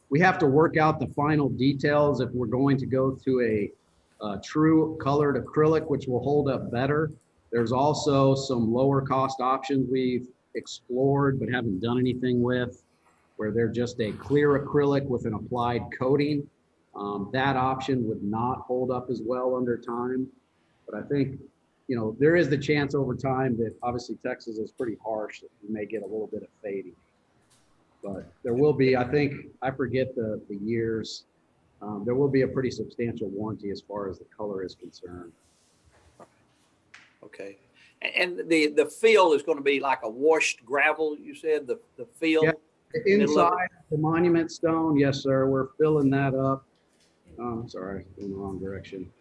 We have to work out the final details if we're going to go to a true colored acrylic, which will hold up better. There's also some lower cost options we've explored but haven't done anything with, where they're just a clear acrylic with an applied coating. That option would not hold up as well under time. But I think, there is the chance over time that obviously Texas is pretty harsh, that you may get a little bit of fading. But there will be, I forget the years, there will be a pretty substantial warranty as far as the color is concerned. Okay. And the fill is going to be like a washed gravel, you said, the fill? Yeah, inside the monument stone, yes, sir. We're filling that up. Sorry, in the wrong direction.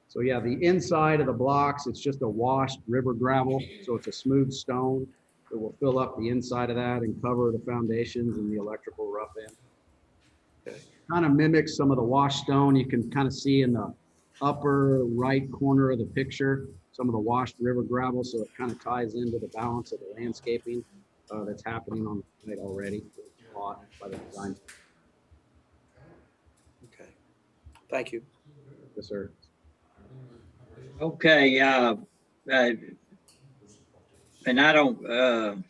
So yeah, the inside of the blocks, it's just a washed river gravel. So it's a smooth stone that will fill up the inside of that and cover the foundations and the electrical rough end. Kind of mimics some of the washed stone you can kind of see in the upper right corner of the picture, some of the washed river gravel. So it kind of ties into the balance of the landscaping that's happening on the site already. By the design. Okay. Thank you. Yes, sir. Okay, and I don't,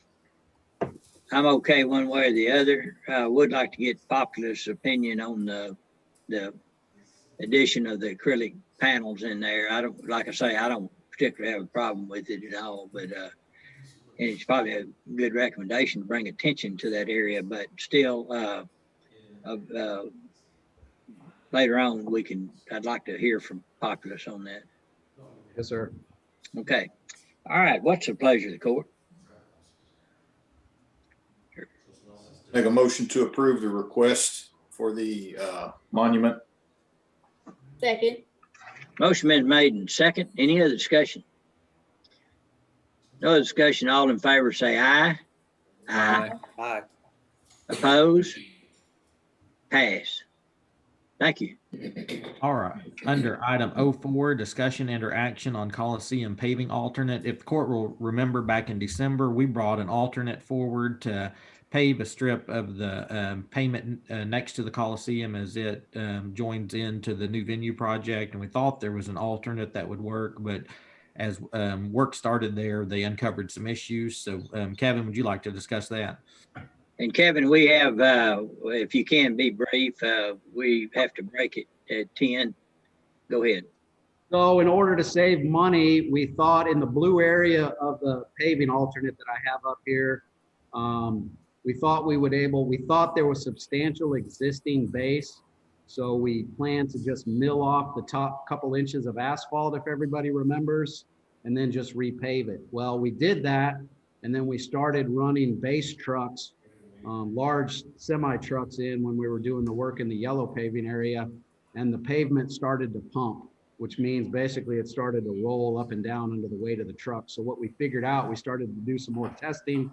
I'm okay one way or the other. I would like to get Populous' opinion on the addition of the acrylic panels in there. I don't, like I say, I don't particularly have a problem with it at all, but, and it's probably a good recommendation to bring attention to that area, but still, later on, I'd like to hear from Populous on that. Yes, sir. Okay. All right. What's the pleasure of the court? Make a motion to approve the request for the monument. Second. Motion been made and second. Any other discussion? No other discussion. All in favor say aye. Aye. Aye. Oppose? Pass. Thank you. All right. Under item 04, discussion and or action on Coliseum paving alternate. If the court will remember, back in December, we brought an alternate forward to pave a strip of the pavement next to the Coliseum as it joins into the new venue project. And we thought there was an alternate that would work, but as work started there, they uncovered some issues. So Kevin, would you like to discuss that? And Kevin, we have, if you can be brief, we have to break it at 10. Go ahead. So in order to save money, we thought in the blue area of the paving alternate that I have up here, we thought there was substantial existing base. So we planned to just mill off the top couple inches of asphalt, if everybody remembers, and then just repave it. Well, we did that, and then we started running base trucks, large semi trucks in when we were doing the work in the yellow paving area, and the pavement started to pump, which means basically it started to roll up and down under the weight of the truck. So what we figured out, we started to do some more testing.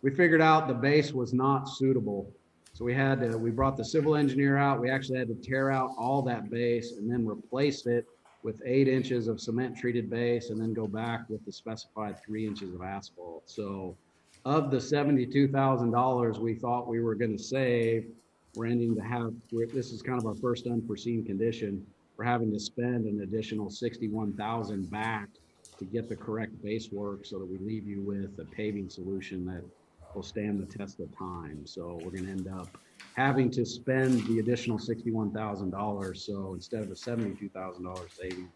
We figured out the base was not suitable. So we brought the civil engineer out. We actually had to tear out all that base and then replace it with 8 inches of cement treated base and then go back with the specified 3 inches of asphalt. So of the $72,000 we thought we were going to save, this is kind of our first unforeseen condition. We're having to spend an additional $61,000 back to get the correct base work so that we leave you with a paving solution that will stand the test of time. So we're going to end up having to spend the additional $61,000. So instead of a $72,000 savings,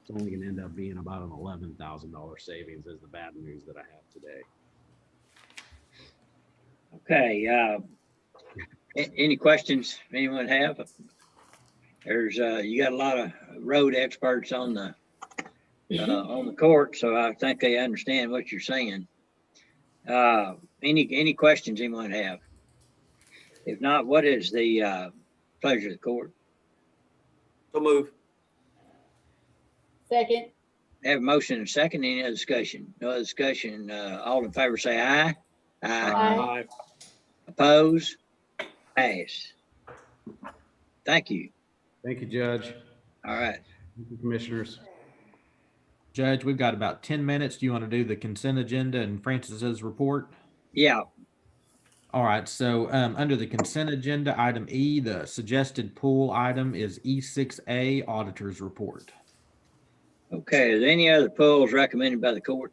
it's only going to end up being about an $11,000 savings is the bad news that I have today. Okay. Any questions anyone have? There's you got a lot of road experts on the court, so I think they understand what you're saying. Any questions anyone have? If not, what is the pleasure of the court? So move. Second. Have a motion and a second. Any other discussion? No other discussion. All in favor say aye. Aye. Oppose? Pass. Thank you. Thank you, Judge. All right. Thank you, Commissioners. Judge, we've got about 10 minutes. Do you want to do the consent agenda and Francis's report? Yeah. All right. So under the consent agenda, item E, the suggested pull item is E6A, auditor's report. Okay. Is there any other pulls recommended by the court?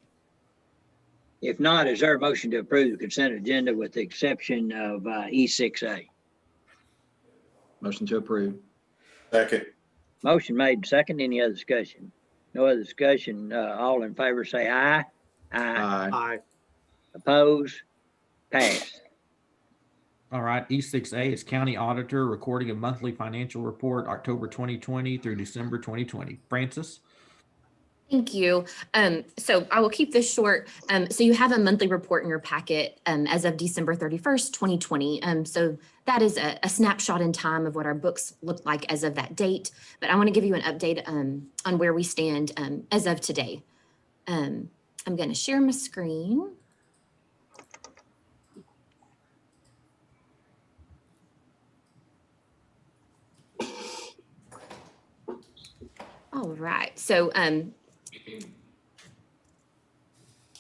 If not, is there a motion to approve the consent agenda with the exception of E6A? Motion to approve. Second. Motion made and second. Any other discussion? No other discussion. All in favor say aye. Aye. Aye. Oppose? Pass. All right. E6A is county auditor recording a monthly financial report, October 2020 through December 2020. Francis? Thank you. So I will keep this short. So you have a monthly report in your packet as of December 31st, 2020. So that is a snapshot in time of what our books look like as of that date. But I want to give you an update on where we stand as of today. I'm going to share my screen. All right. So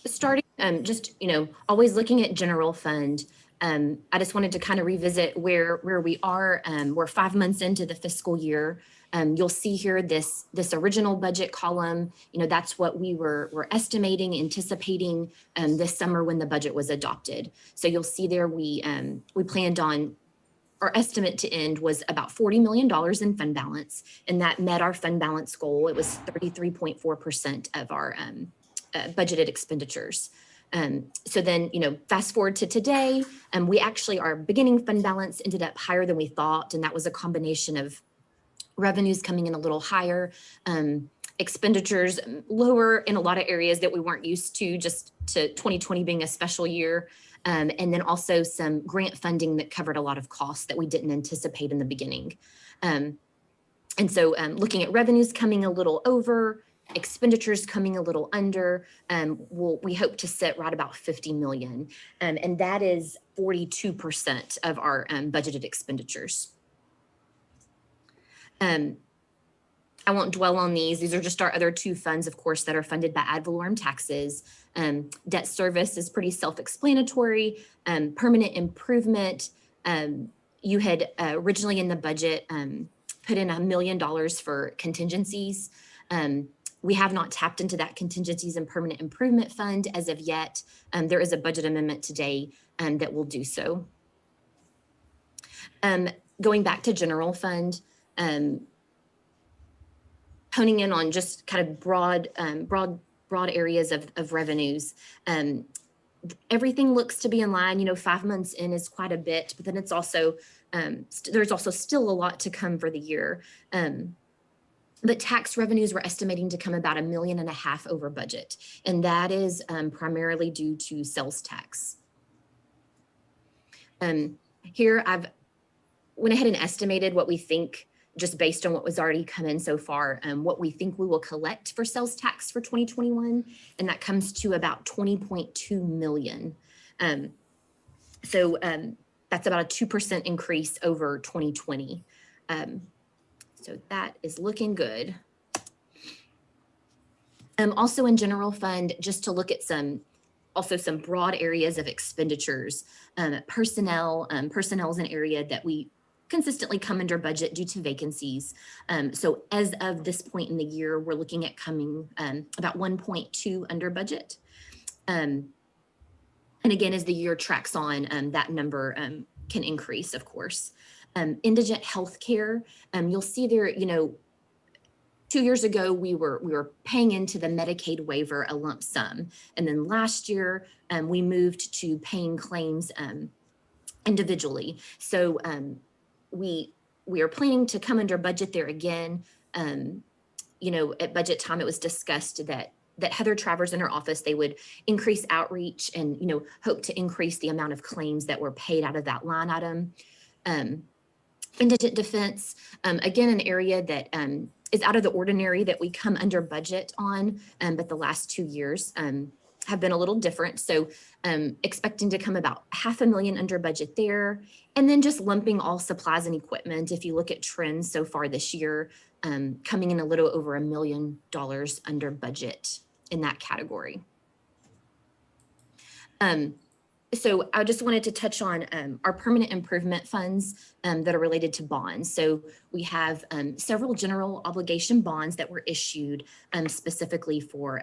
starting just, always looking at general fund. I just wanted to kind of revisit where we are. We're 5 months into the fiscal year. You'll see here this original budget column. That's what we were estimating, anticipating this summer when the budget was adopted. So you'll see there we planned on, our estimate to end was about $40 million in fund balance, and that met our fund balance goal. It was 33.4% of our budgeted expenditures. So then, fast forward to today, we actually, our beginning fund balance ended up higher than we thought. And that was a combination of revenues coming in a little higher, expenditures lower in a lot of areas that we weren't used to, just to 2020 being a special year. And then also some grant funding that covered a lot of costs that we didn't anticipate in the beginning. And so looking at revenues coming a little over, expenditures coming a little under, we hope to sit right about 50 million. And that is 42% of our budgeted expenditures. I won't dwell on these. These are just our other two funds, of course, that are funded by ad valorem taxes. Debt service is pretty self-explanatory. Permanent improvement, you had originally in the budget put in $1 million for contingencies. We have not tapped into that contingencies and permanent improvement fund as of yet. There is a budget amendment today that will do so. Going back to general fund, honing in on just kind of broad areas of revenues. Everything looks to be in line. 5 months in is quite a bit, but then it's also, there's also still a lot to come for the year. But tax revenues we're estimating to come about $1.5 million over budget. And that is primarily due to sales tax. Here I've went ahead and estimated what we think, just based on what was already come in so far, what we think we will collect for sales tax for 2021. And that comes to about 20.2 million. So that's about a 2% increase over 2020. So that is looking good. Also in general fund, just to look at some broad areas of expenditures. Personnel is an area that we consistently come under budget due to vacancies. So as of this point in the year, we're looking at coming about 1.2 under budget. And again, as the year tracks on, that number can increase, of course. Indigent healthcare, you'll see there, 2 years ago, we were paying into the Medicaid waiver a lump sum. And then last year, we moved to paying claims individually. So we are planning to come under budget there again. At budget time, it was discussed that Heather Travers in her office, they would increase outreach and, hope to increase the amount of claims that were paid out of that line item. Indigent defense, again, an area that is out of the ordinary that we come under budget on, but the last 2 years have been a little different. So expecting to come about $500,000 under budget there. And then just lumping all supplies and equipment. If you look at trends so far this year, coming in a little over $1 million under budget in that category. So I just wanted to touch on our permanent improvement funds that are related to bonds. So we have several general obligation bonds that were issued specifically for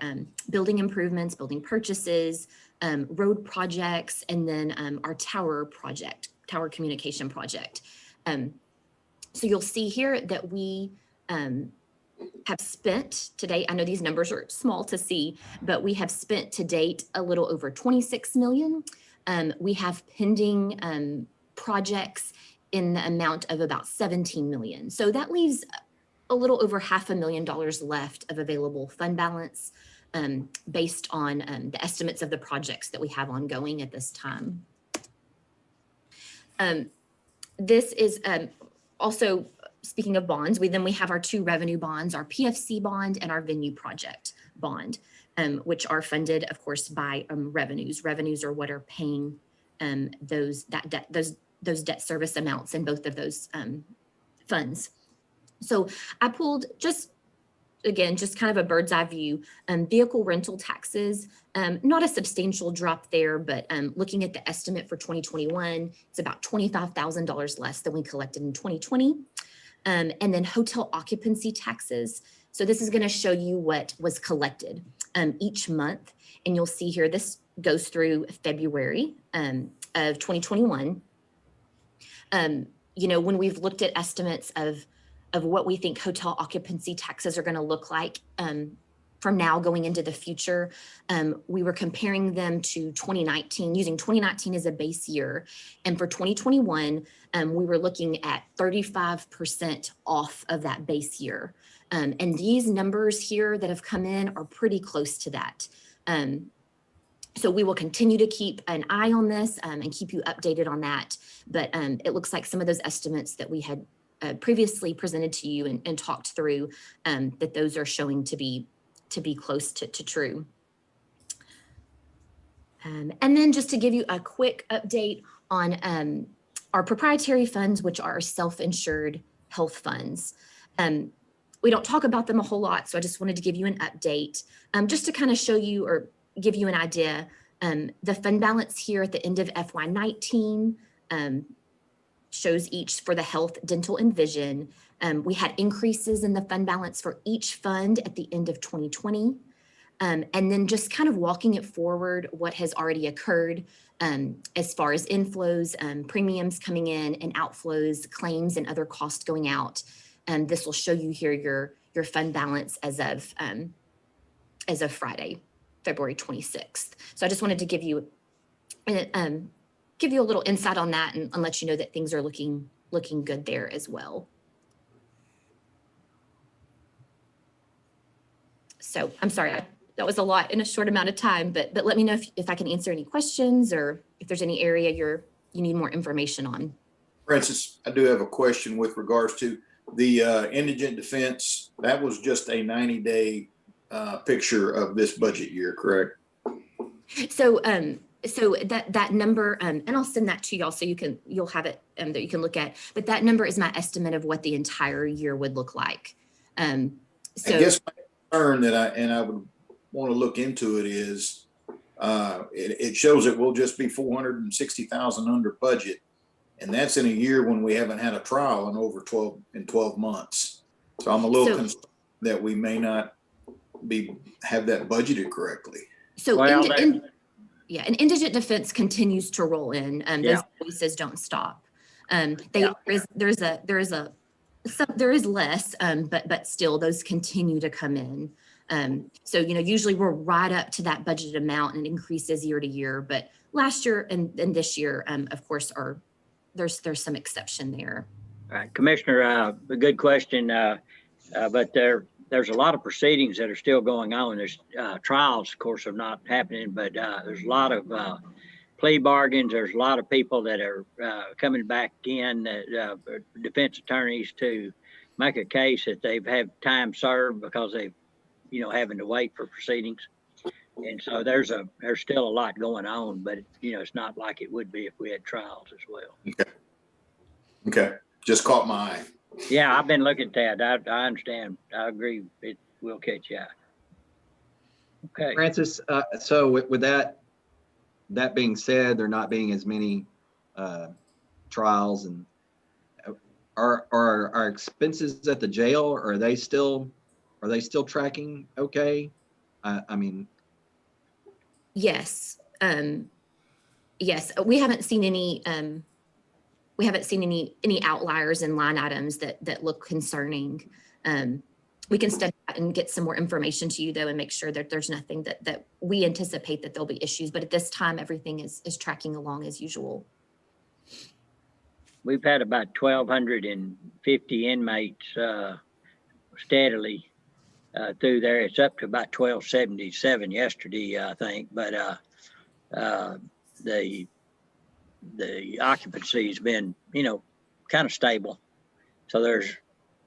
building improvements, building purchases, road projects, and then our tower communication project. So you'll see here that we have spent to date, I know these numbers are small to see, but we have spent to date a little over 26 million. We have pending projects in the amount of about 17 million. So that leaves a little over $500,000 left of available fund balance based on the estimates of the projects that we have ongoing at this time. This is also, speaking of bonds, we have our two revenue bonds, our PFC bond and our venue project bond, which are funded, of course, by revenues. Revenues are what are paying those debt service amounts in both of those funds. So I pulled just kind of a bird's eye view. Vehicle rental taxes, not a substantial drop there, but looking at the estimate for 2021, it's about $25,000 less than we collected in 2020. And then hotel occupancy taxes. So this is going to show you what was collected each month. And you'll see here, this goes through February of 2021. When we've looked at estimates of what we think hotel occupancy taxes are going to look like from now going into the future, we were comparing them to 2019, using 2019 as a base year. And for 2021, we were looking at 35% off of that base year. And these numbers here that have come in are pretty close to that. So we will continue to keep an eye on this and keep you updated on that. But it looks like some of those estimates that we had previously presented to you and talked through, that those are showing to be close to true. And then just to give you a quick update on our proprietary funds, which are self-insured health funds. We don't talk about them a whole lot, so I just wanted to give you an update just to kind of show you or give you an idea. The fund balance here at the end of FY19 shows each for the health, dental, and vision. We had increases in the fund balance for each fund at the end of 2020. And then just kind of walking it forward, what has already occurred as far as inflows, premiums coming in and outflows, claims and other costs going out. And this will show you here your fund balance as of Friday, February 26th. So I just wanted to give you a little insight on that and let you know that things are looking good there as well. So I'm sorry, that was a lot in a short amount of time, but let me know if I can answer any questions or if there's any area you need more information on. Francis, I do have a question with regards to the indigent defense. That was just a 90-day picture of this budget year, correct? So that number, and I'll send that to y'all so you'll have it that you can look at. But that number is my estimate of what the entire year would look like. I guess my concern that I would want to look into it is it shows that we'll just be 460,000 under budget, and that's in a year when we haven't had a trial in over 12 months. So I'm a little concerned that we may not have that budgeted correctly. So and indigent defense continues to roll in. Those cases don't stop. There is less, but still those continue to come in. So usually we're right up to that budgeted amount and it increases year to year. But last year and this year, of course, there's some exception there. All right, Commissioner, a good question, but there's a lot of proceedings that are still going on. There's trials, of course, are not happening, but there's a lot of plea bargains. There's a lot of people that are coming back in, defense attorneys, to make a case that they've had time served because they've, having to wait for proceedings. And so there's still a lot going on, but it's not like it would be if we had trials as well. Okay. Just caught my eye. Yeah, I've been looking at that. I understand. I agree. It will catch you out. Okay. Francis, so with that being said, there not being as many trials, and are our expenses at the jail, are they still tracking okay? I mean, yes. Yes, we haven't seen any outliers in line items that look concerning. We can step back and get some more information to you though, and make sure that there's nothing that we anticipate that there'll be issues, but at this time, everything is tracking along as usual. We've had about 1,250 inmates steadily through there. It's up to about 1277 yesterday, I think, but the occupancy has been, kind of stable. So there's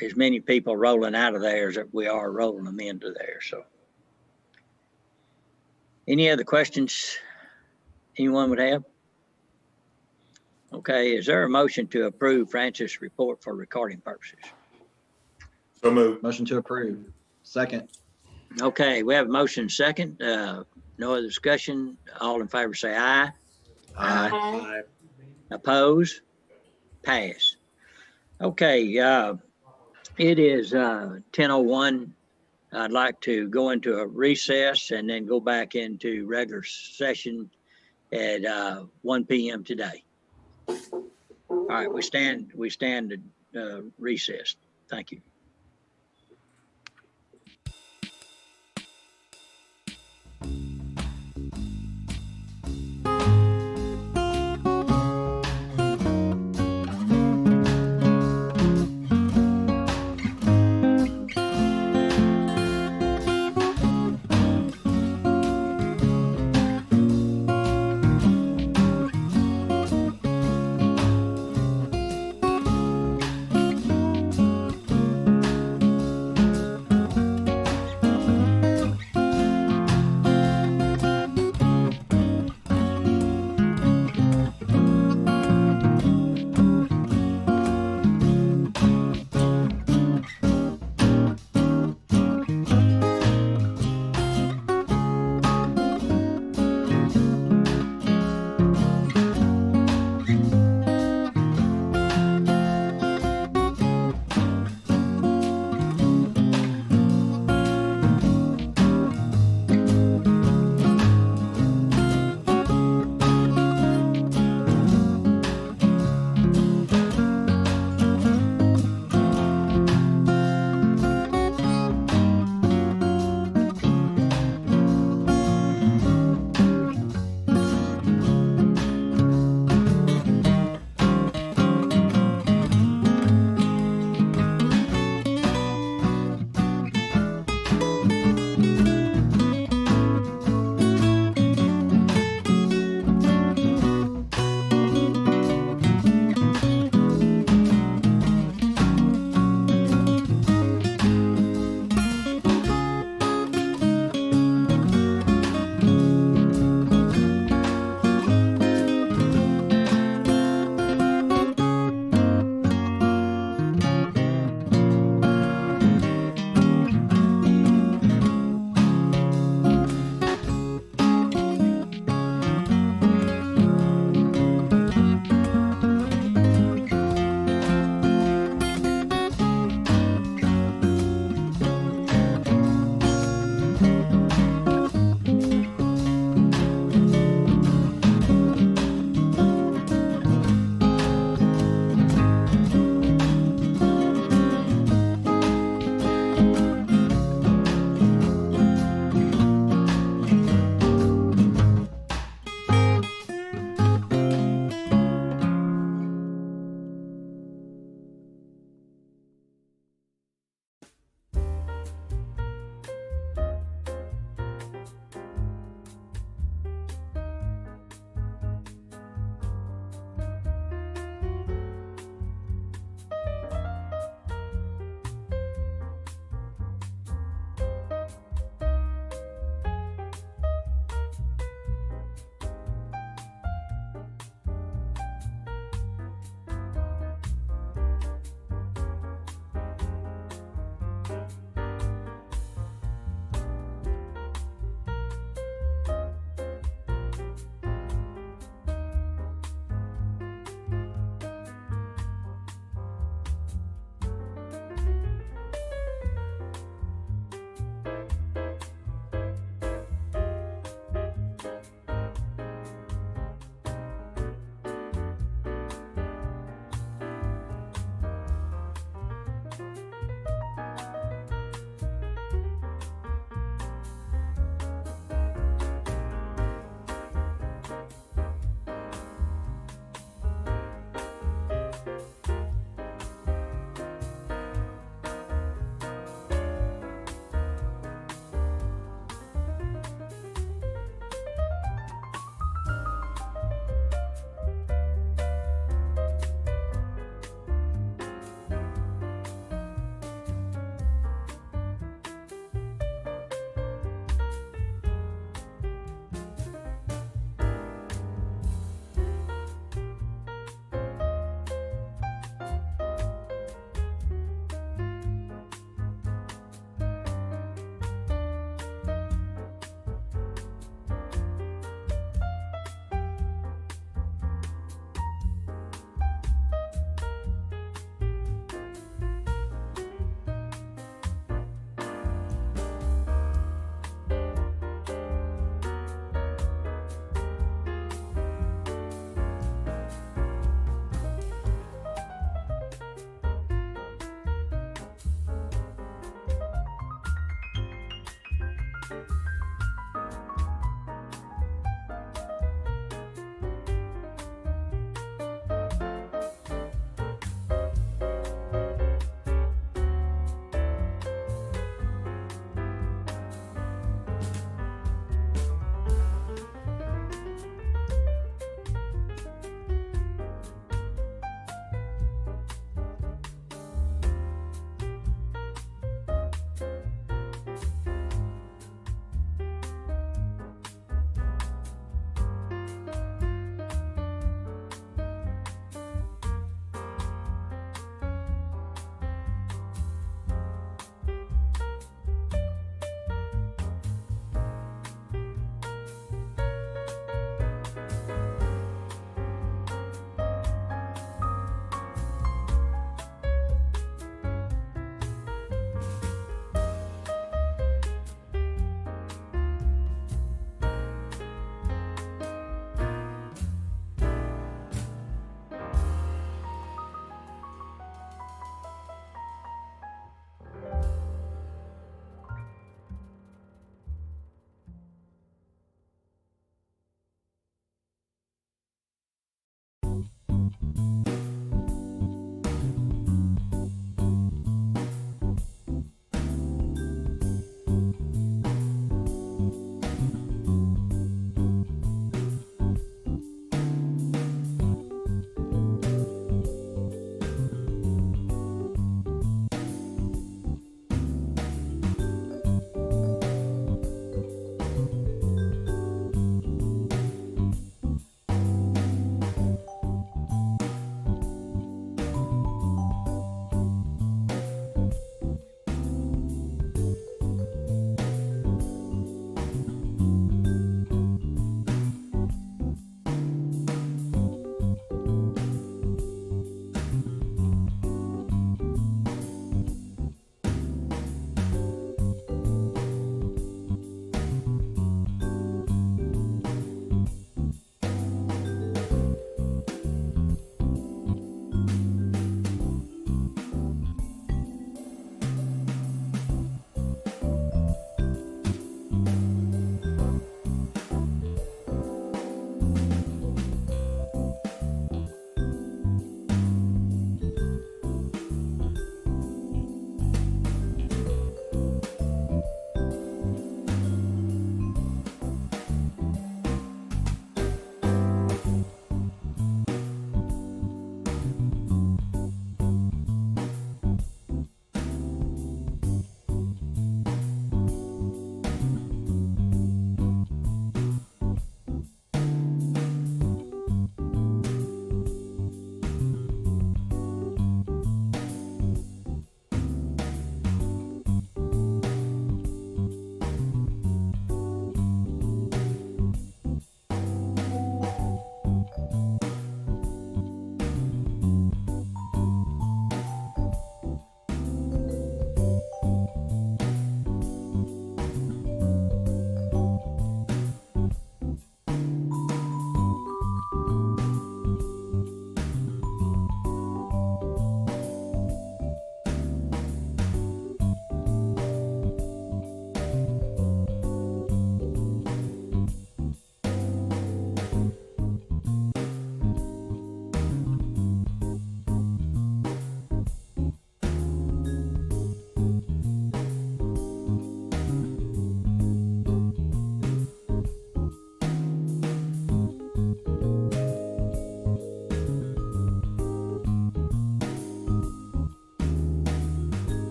as many people rolling out of there as we are rolling them into there. So any other questions anyone would have? Okay, is there a motion to approve Francis' report for recording purposes? So moved. Motion to approve. Second. Okay, we have a motion second. No other discussion. All in favor say aye. Aye. Oppose? Pass. Okay, it is 10:01. I'd like to go into a recess and then go back into regular session at 1 p.m. today. All right, we stand recessed. Thank you.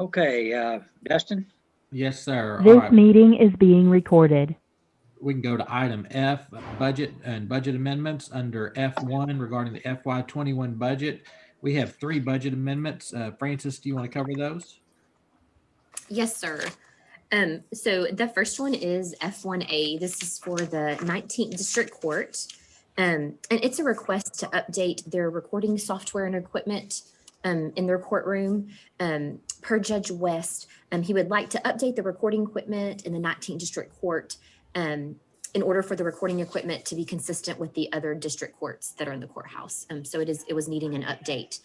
Okay, Dustin? Yes, sir. All This right. meeting is being recorded. We can go to item F, budget and budget amendments under F1 regarding the FY21 budget. We have 3 budget amendments. Francis, do you want to cover those? Yes, sir. So the first one is F1A. This is for the 19th District Court. And it's a request to update their recording software and equipment in their courtroom. Per Judge West, he would like to update the recording equipment in the 19th District Court in order for the recording equipment to be consistent with the other district courts that are in the courthouse. So it was needing an update.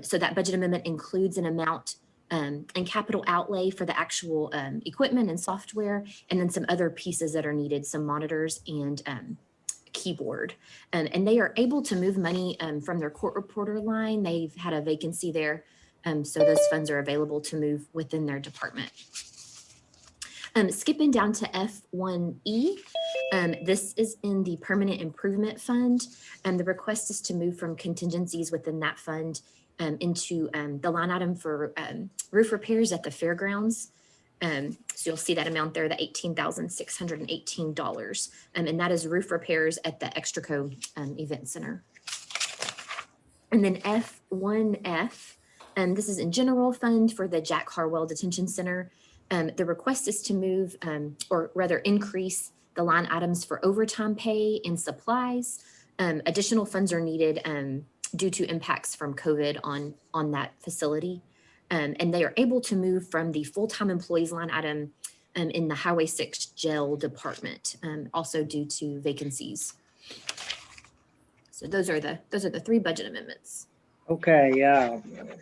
So that budget amendment includes an amount and capital outlay for the actual equipment and software, and then some other pieces that are needed, some monitors and keyboard. And they are able to move money from their court reporter line. They've had a vacancy there. So those funds are available to move within their department. Skipping down to F1E, this is in the Permanent Improvement Fund. The request is to move from contingencies within that fund into the line item for roof repairs at the fairgrounds. So you'll see that amount there, the $18,618. And that is roof repairs at the Extraco Event Center. And then F1F, this is in general fund for the Jack Harwell Detention Center. The request is to move, or rather increase the line items for overtime pay and supplies. Additional funds are needed due to impacts from COVID on that facility. And they are able to move from the full-time employees line item in the Highway 6 jail department, also due to vacancies. So those are the 3 budget amendments. Okay,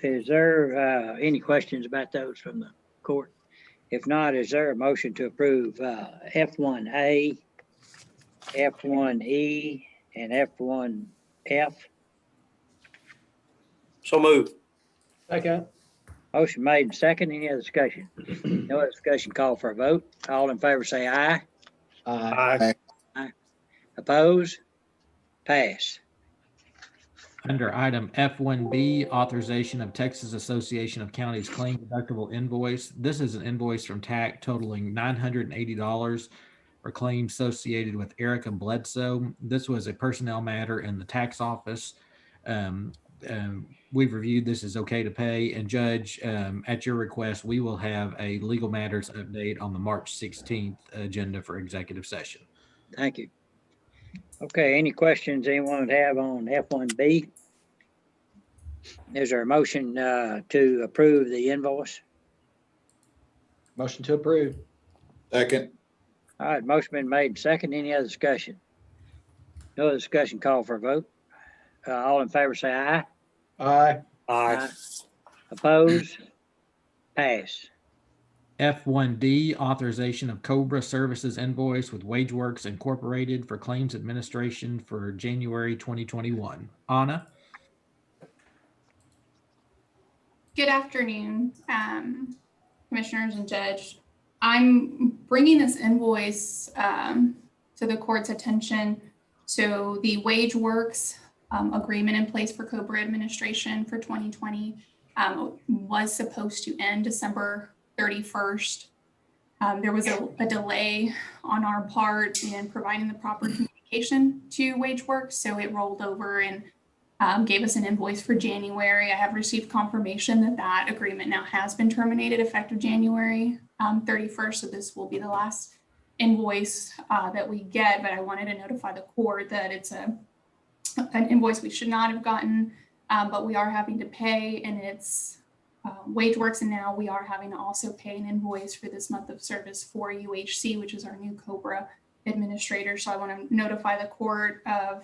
is there any questions about those from the court? If not, is there a motion to approve F1A, F1E, and F1F? So moved. Second. Motion made and second. Any other discussion? No other discussion, call for a vote. All in favor say aye. Aye. Oppose? Pass. Under item F1B, authorization of Texas Association of Counties claim deductible invoice. This is an invoice from TAC totaling $980 for claims associated with Erica Bledsoe. This was a personnel matter in the tax office. We've reviewed this is okay to pay, and Judge, at your request, we will have a legal matters update on the March 16th agenda for executive session. Thank you. Okay, any questions anyone would have on F1B? Is there a motion to approve the invoice? Motion to approve. Second. All right, motion been made and second. Any other discussion? No other discussion, call for a vote. All in favor say aye. Aye. Aye. Oppose? Pass. F1D, authorization of Cobra Services invoice with WageWorks Incorporated for claims administration for January 2021. Anna? Good afternoon, commissioners and judge. I'm bringing this invoice to the court's attention. So the WageWorks agreement in place for Cobra administration for 2020 was supposed to end December 31st. There was a delay on our part in providing the proper communication to WageWorks, so it rolled over and gave us an invoice for January. I have received confirmation that that agreement now has been terminated effective January 31st, so this will be the last invoice that we get, but I wanted to notify the court that it's an invoice we should not have gotten, but we are having to pay, and it's WageWorks, and now we are having to also pay an invoice for this month of service for UHC, which is our new Cobra administrator. So I want to notify the court of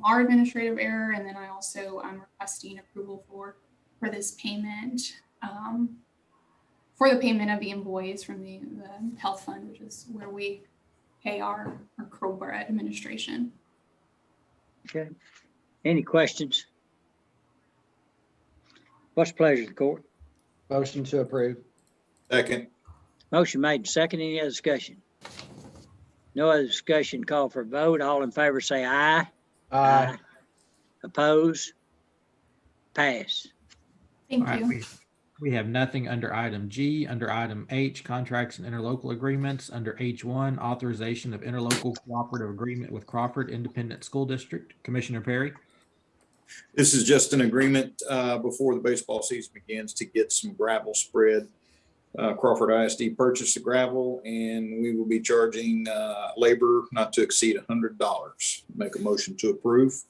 our administrative error, and then I'm requesting approval for this payment, for the payment of the invoice from the health fund, which is where we pay our Cobra administration. Okay. Any questions? What's the pleasure of the court? Motion to approve. Second. Motion made and second. Any other discussion? No other discussion, call for a vote. All in favor say aye. Aye. Oppose? Pass. Thank All right, you. We have nothing under item G. Under item H, contracts and interlocal agreements. Under H1, authorization of interlocal cooperative agreement with Crawford Independent School District. Commissioner Perry. This is just an agreement before the baseball season begins to get some gravel spread. Crawford ISD purchased the gravel and we will be charging labor not to exceed $100. Make a motion to approve.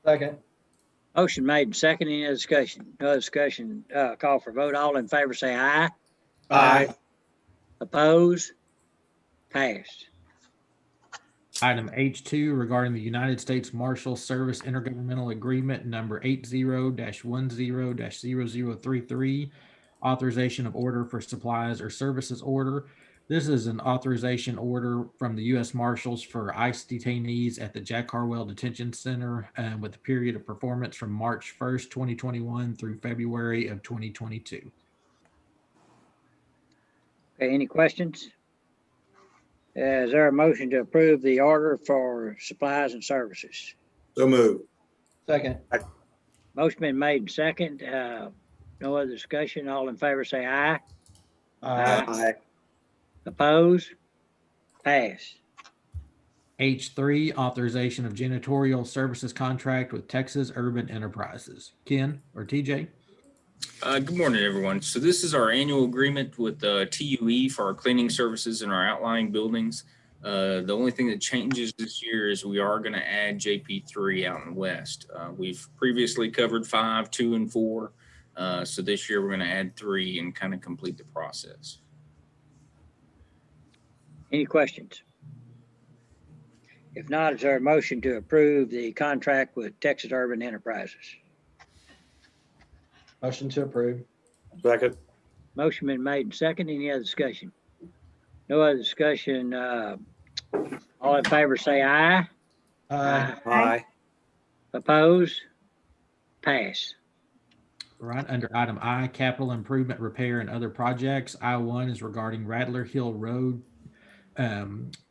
Second. Motion made and seconded. Any other discussion? No discussion. Call for vote. All in favor say aye. Aye. Oppose? Passed. Item H2 regarding the United States Marshal Service Intergovernmental Agreement number 80-10-0033, authorization of order for supplies or services order. This is an authorization order from the U.S. Marshals for ICE detainees at the Jack Harwell Detention Center with a period of performance from March 1st, 2021 through February of 2022. Okay, any questions? Is there a motion to approve the order for supplies and services? So move. Second. Motion been made and second. No other discussion. All in favor say aye. Aye. Oppose? Pass. H3, authorization of janitorial services contract with Texas Urban Enterprises. Ken or TJ? Good morning, everyone. So this is our annual agreement with TUE for our cleaning services in our outlying buildings. The only thing that changes this year is we are going to add JP3 out in the west. We've previously covered 5, 2, and 4. So this year we're going to add 3 and kind of complete the process. Any questions? If not, is there a motion to approve the contract with Texas Urban Enterprises? Motion to approve. Second. Motion been made and second. Any other discussion? No other discussion. All in favor say aye. Aye. Oppose? Pass. Right, under item I, capital improvement, repair, and other projects. I1 is regarding Rattler Hill Road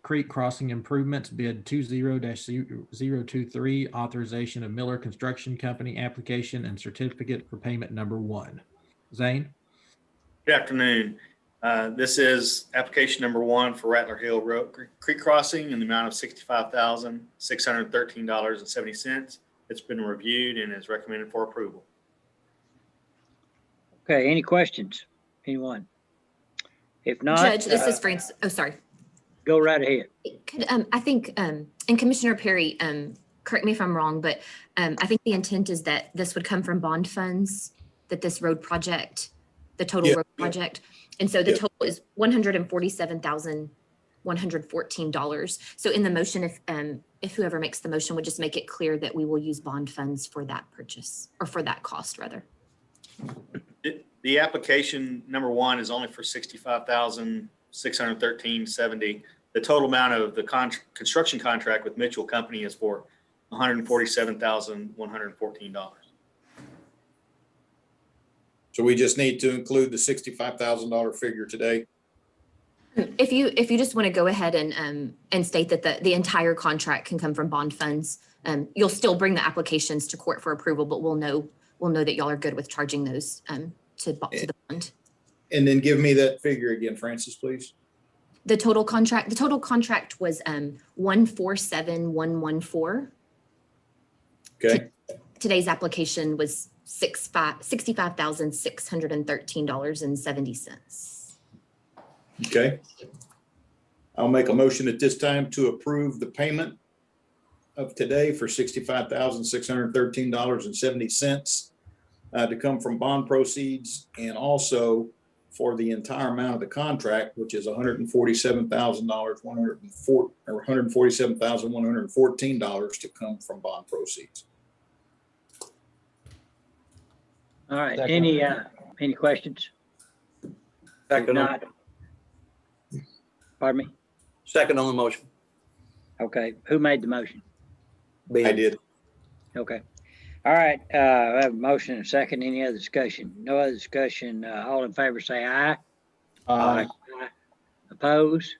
Creek Crossing Improvements, bid 20-023, authorization of Miller Construction Company application and certificate for payment number 1. Zane? Good afternoon. This is application number 1 for Rattler Hill Road Creek Crossing in the amount of $65,613.70. It's been reviewed and is recommended for approval. Okay, any questions? Anyone? If not. Judge, this is France. Oh, sorry. Go right ahead. Could, I think, and Commissioner Perry, correct me if I'm wrong, but I think the intent is that this would come from bond funds, that this road project, the total road project. And so the total is $147,114. So in the motion, if whoever makes the motion would just make it clear that we will use bond funds for that purchase, or for that cost rather. The application number 1 is only for $65,613.70. The total amount of the construction contract with Mitchell Company is for $147,114. So we just need to include the $65,000 figure today. If you just want to go ahead and state that the entire contract can come from bond funds, you'll still bring the applications to court for approval, but we'll know that y'all are good with charging those to the bond. And then give me that figure again, Francis, please. The total contract was 147,114. Okay. Today's application was $65,613.70. Okay. I'll make a motion at this time to approve the payment of today for $65,613.70 to come from bond proceeds, and also for the entire amount of the contract, which is $147,114 to come from bond proceeds. All right, any questions? Second. Not. Pardon me? Second on the motion. Okay, who made the motion? I did. Okay. All right, I have a motion and a second. Any other discussion? No other discussion. All in favor say aye. Aye. Oppose?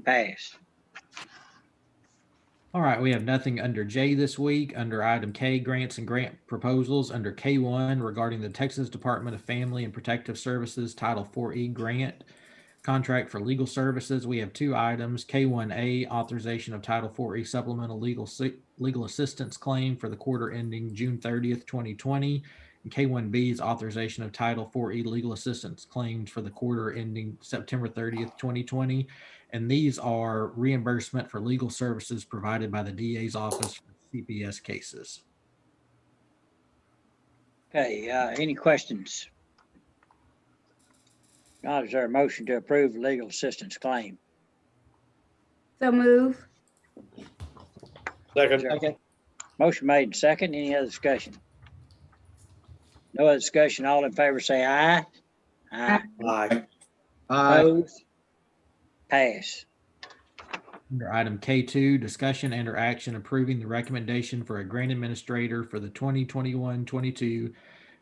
Pass. All right, we have nothing under J this week. Under item K, grants and grant proposals. Under K1, regarding the Texas Department of Family and Protective Services Title 4E grant contract for legal services, we have two items. K1A, authorization of Title 4E supplemental legal assistance claim for the quarter ending June 30th, 2020. And K1B is authorization of Title 4E legal assistance claims for the quarter ending September 30th, 2020. And these are reimbursement for legal services provided by the DA's office for CPS cases. Okay, any questions? Not, is there a motion to approve the legal assistance claim? So move. Second. Motion made and second. Any other discussion? No other discussion. All in favor say aye. Aye. Aye. Opposed? Pass. Under item K2, discussion and or action approving the recommendation for a grant administrator for the 2021-22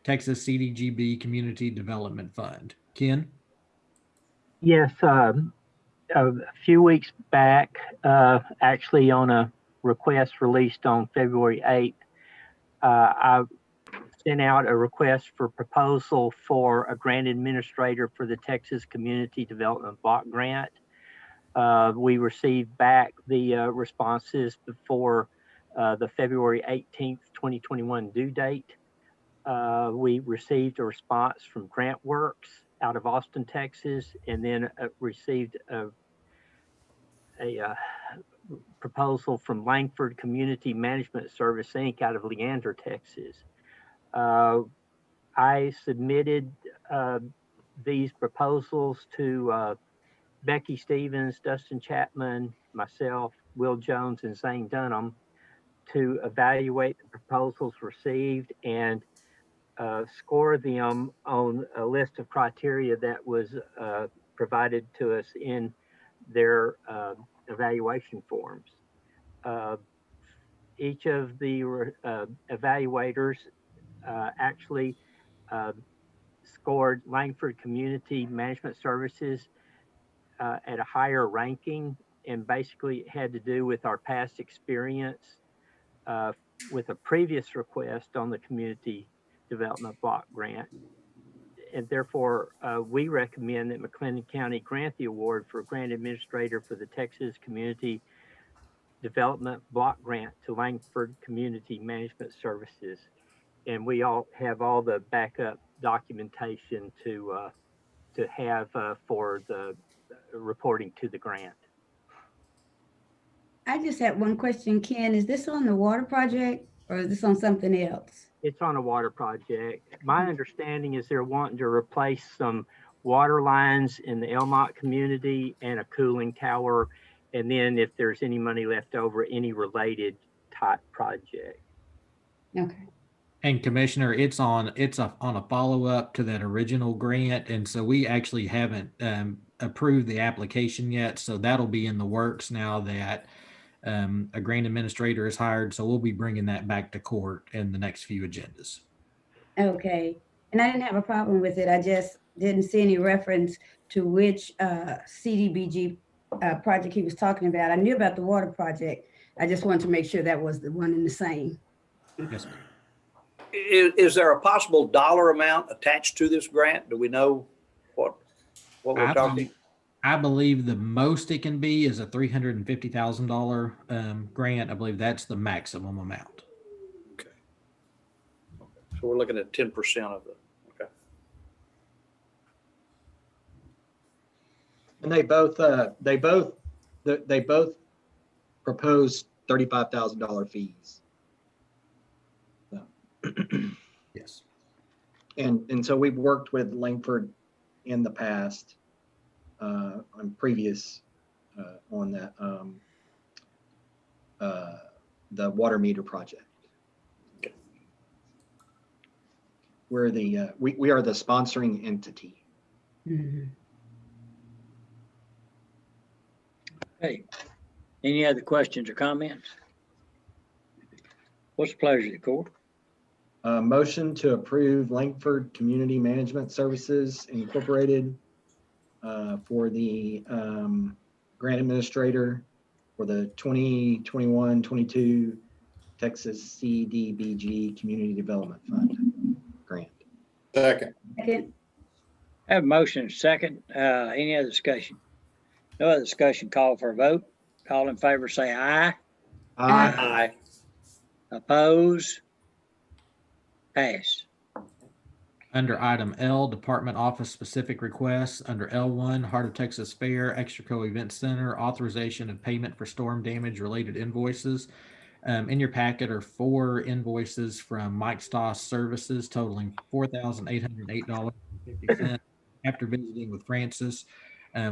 Texas CDGB Community Development Fund. Ken? Yes, a few weeks back, actually on a request released on February 8th, I sent out a request for proposal for a grant administrator for the Texas Community Development Block Grant. We received back the responses before the February 18th, 2021 due date. We received a response from GrantWorks out of Austin, Texas, and then received a proposal from Langford Community Management Service, Inc. out of Leander, Texas. I submitted these proposals to Becky Stevens, Dustin Chapman, myself, Will Jones, and Zane Dunham to evaluate the proposals received and score them on a list of criteria that was provided to us in their evaluation forms. Each of the evaluators actually scored Langford Community Management Services at a higher ranking, and basically it had to do with our past experience with a previous request on the Community Development Block Grant. And therefore, we recommend that McLennan County grant the award for grant administrator for the Texas Community Development Block Grant to Langford Community Management Services. And we all have all the backup documentation to have for the reporting to the grant. I just had one question, Ken. Is this on the water project or is this on something else? It's on a water project. My understanding is they're wanting to replace some water lines in the Elmont community and a cooling tower. And then if there's any money left over, any related type project. Okay. And Commissioner, it's on a follow-up to that original grant. And so we actually haven't approved the application yet. So that'll be in the works now that a grant administrator is hired. So we'll be bringing that back to court in the next few agendas. Okay. And I didn't have a problem with it. I just didn't see any reference to which CDBG project he was talking about. I knew about the water project. I just wanted to make sure that was the one and the same. Yes, ma'am. Is there a possible dollar amount attached to this grant? Do we know what we're talking? I believe the most it can be is a $350,000 grant. I believe that's the maximum amount. Okay. So we're looking at 10% of the, okay. And they both proposed $35,000 fees. So. Yes. And so we've worked with Langford in the past on previous on that the water meter project. Okay. We're the we are the sponsoring entity. Mm-hmm. Hey, any other questions or comments? What's the pleasure of the court? Motion to approve Langford Community Management Services Incorporated for the grant administrator for the 2021-22 Texas CDBG Community Development Fund grant. Second. Second. Have a motion and a second. Any other discussion? No other discussion, call for a vote. All in favor, say aye. Aye. Oppose? Pass. Under item L, Department Office Specific Requests, under L1, Heart of Texas Fair, Extraco Event Center, authorization of payment for storm damage related invoices. In your packet are 4 invoices from Mike Stoss Services totaling $4,808.50. After visiting with Francis,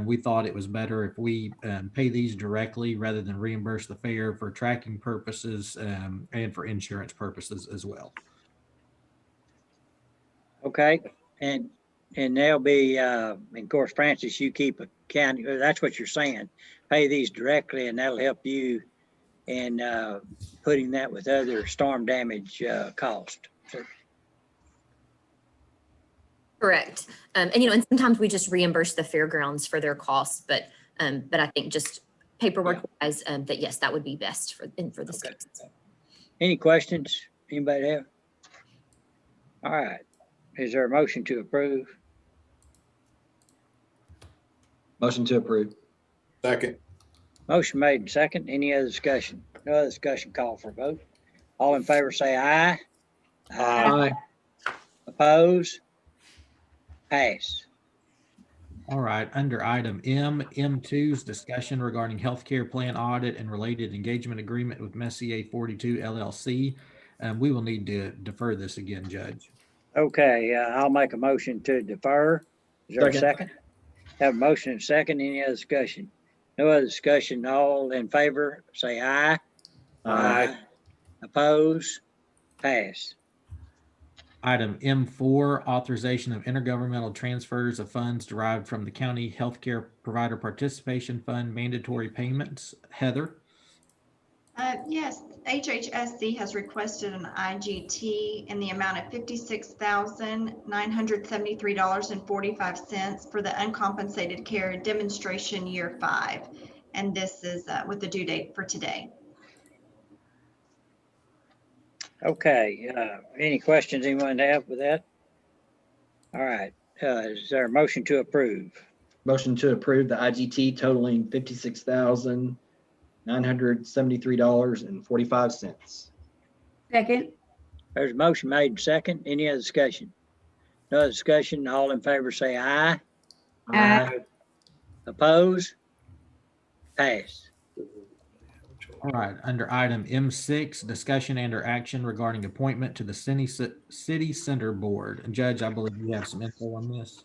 we thought it was better if we pay these directly rather than reimburse the fair for tracking purposes and for insurance purposes as well. Okay, and they'll be, of course, Francis, you keep a county, that's what you're saying. Pay these directly and that'll help you in putting that with other storm damage cost. So, Correct. And and sometimes we just reimburse the fairgrounds for their costs, but I think just paperwork wise, that yes, that would be best for this case. any questions? Anybody have? All right. Is there a motion to approve? Motion to approve. Second. Motion made and second. Any other discussion? No other discussion, call for a vote. All in favor, say aye. Aye. Oppose? Pass. All right, under item M2's discussion regarding healthcare plan audit and related engagement agreement with Messier 42 LLC. We will need to defer this again, Judge. Okay, I'll make a motion to defer. Is there a Second. second? Have a motion and second. Any other discussion? No other discussion. All in favor, say aye. Aye. Oppose? Pass. Item M4, authorization of intergovernmental transfers of funds derived from the County Healthcare Provider Participation Fund mandatory payments. Heather? Yes, HHSC has requested an IGT in the amount of $56,973.45 for the uncompensated care demonstration year 5. And this is with the due date for today. Okay, any questions anyone have with that? All right, is there a motion to approve? Motion to approve the IGT totaling $56,973.45. Second. There's a motion made and second. Any other discussion? No other discussion. All in favor, say aye. Aye. Oppose? Pass. All right, under item M6, discussion and or action regarding appointment to the City Center Board. And Judge, I believe you have some info on this.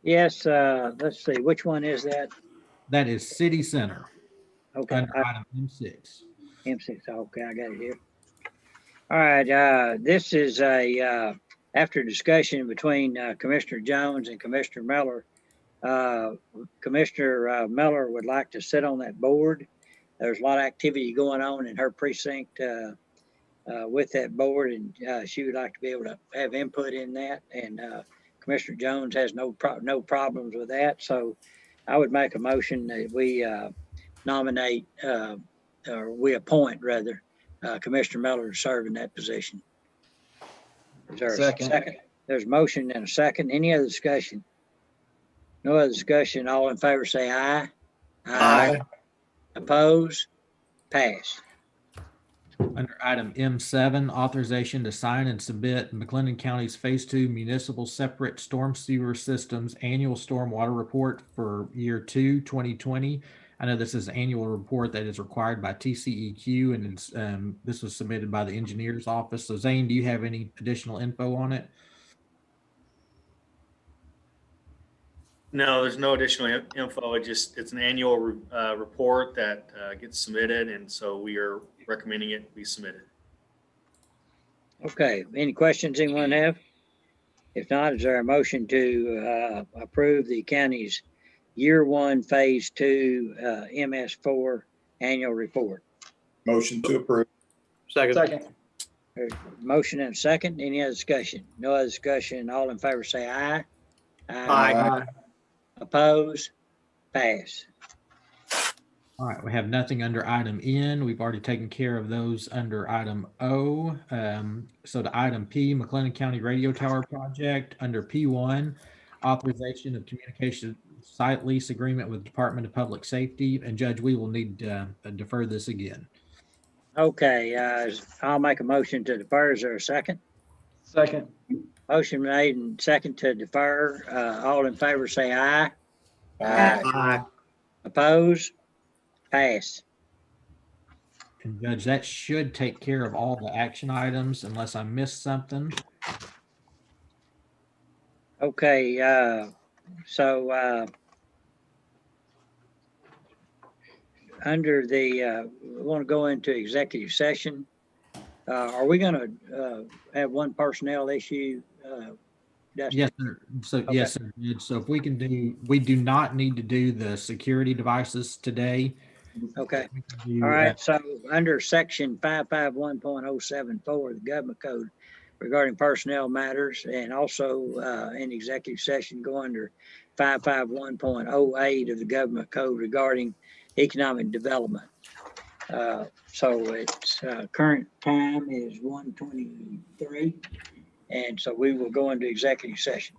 Yes, let's see, which one is that? That is City Center. Okay, Under item M6. M6, okay, I got it here. All right, this is after discussion between Commissioner Jones and Commissioner Miller. Commissioner Miller would like to sit on that board. There's a lot of activity going on in her precinct with that board, and she would like to be able to have input in that. And Commissioner Jones has no problems with that. So I would make a motion that we nominate, or we appoint rather, Commissioner Miller to serve in that position. Is there a second? There's a motion and a second. Any other discussion? No other discussion. All in favor say aye. Aye. Oppose? Pass. Under item M7, authorization to sign and submit McLennan County's Phase 2 Municipal Separate Storm Sewer Systems Annual Stormwater Report for year 2, 2020. I know this is an annual report that is required by TCEQ, and it's, this was submitted by the engineer's office. So Zane, do you have any additional info on it? No, there's no additional info. It's an annual report that gets submitted, and so we are recommending it be submitted. Okay, any questions anyone have? If not, is there a motion to approve the county's year 1, phase 2 MS4 annual report? Motion to approve. Second. There's a motion and a second. Any other discussion? No other discussion. All in favor say aye. Aye. Oppose? Pass. All right, we have nothing under item N. We've already taken care of those under item O. So to item P, McLennan County Radio Tower Project, under P1, authorization of communication site lease agreement with Department of Public Safety. And Judge, we will need to defer this again. Okay, I'll make a motion to defer. Is there a second? Second. Motion made and second to defer. All in favor say aye. Aye. Oppose? Pass. And Judge, that should take care of all the action items unless I missed something. Okay, so under the, we want to go into executive session. Are we going to have one personnel issue? Dustin? Yes, sir. So, Okay. yes, sir. Judge. So if we can do, we do not need to do the security devices today. Okay. We can do, All right, so under section 551.074 of the government code regarding personnel matters, and also in executive session go under 551.08 of the government code regarding economic development. So its current time is 1:23, and so we will go into executive session.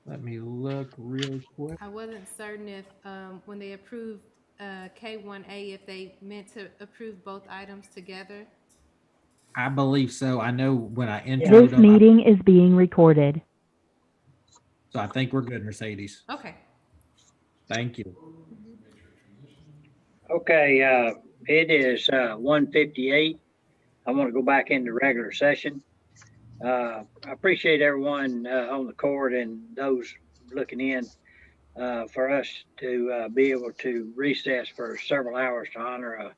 Let me look real quick. I wasn't certain if, when they approved, K1A, if they meant to approve both items together. I believe so. I know when I This introed them, meeting is being recorded. so I think we're good, Mercedes. Okay. Thank you. Okay, it is 1:58. I want to go back into regular session. I appreciate everyone on the court and those looking in for us to be able to recess for several hours to honor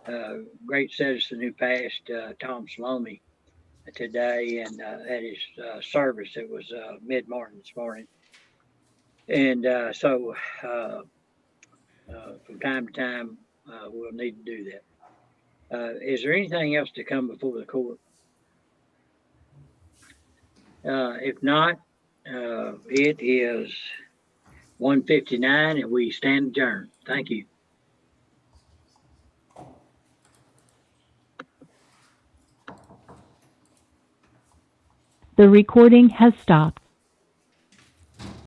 a great citizen who passed, Tom Salome, today, and at his service. It was mid-morning this morning. And so from time to time, we'll need to do that. Is there anything else to come before the court? If not, it is 1:59 and we stand adjourned. Thank you. The recording has stopped.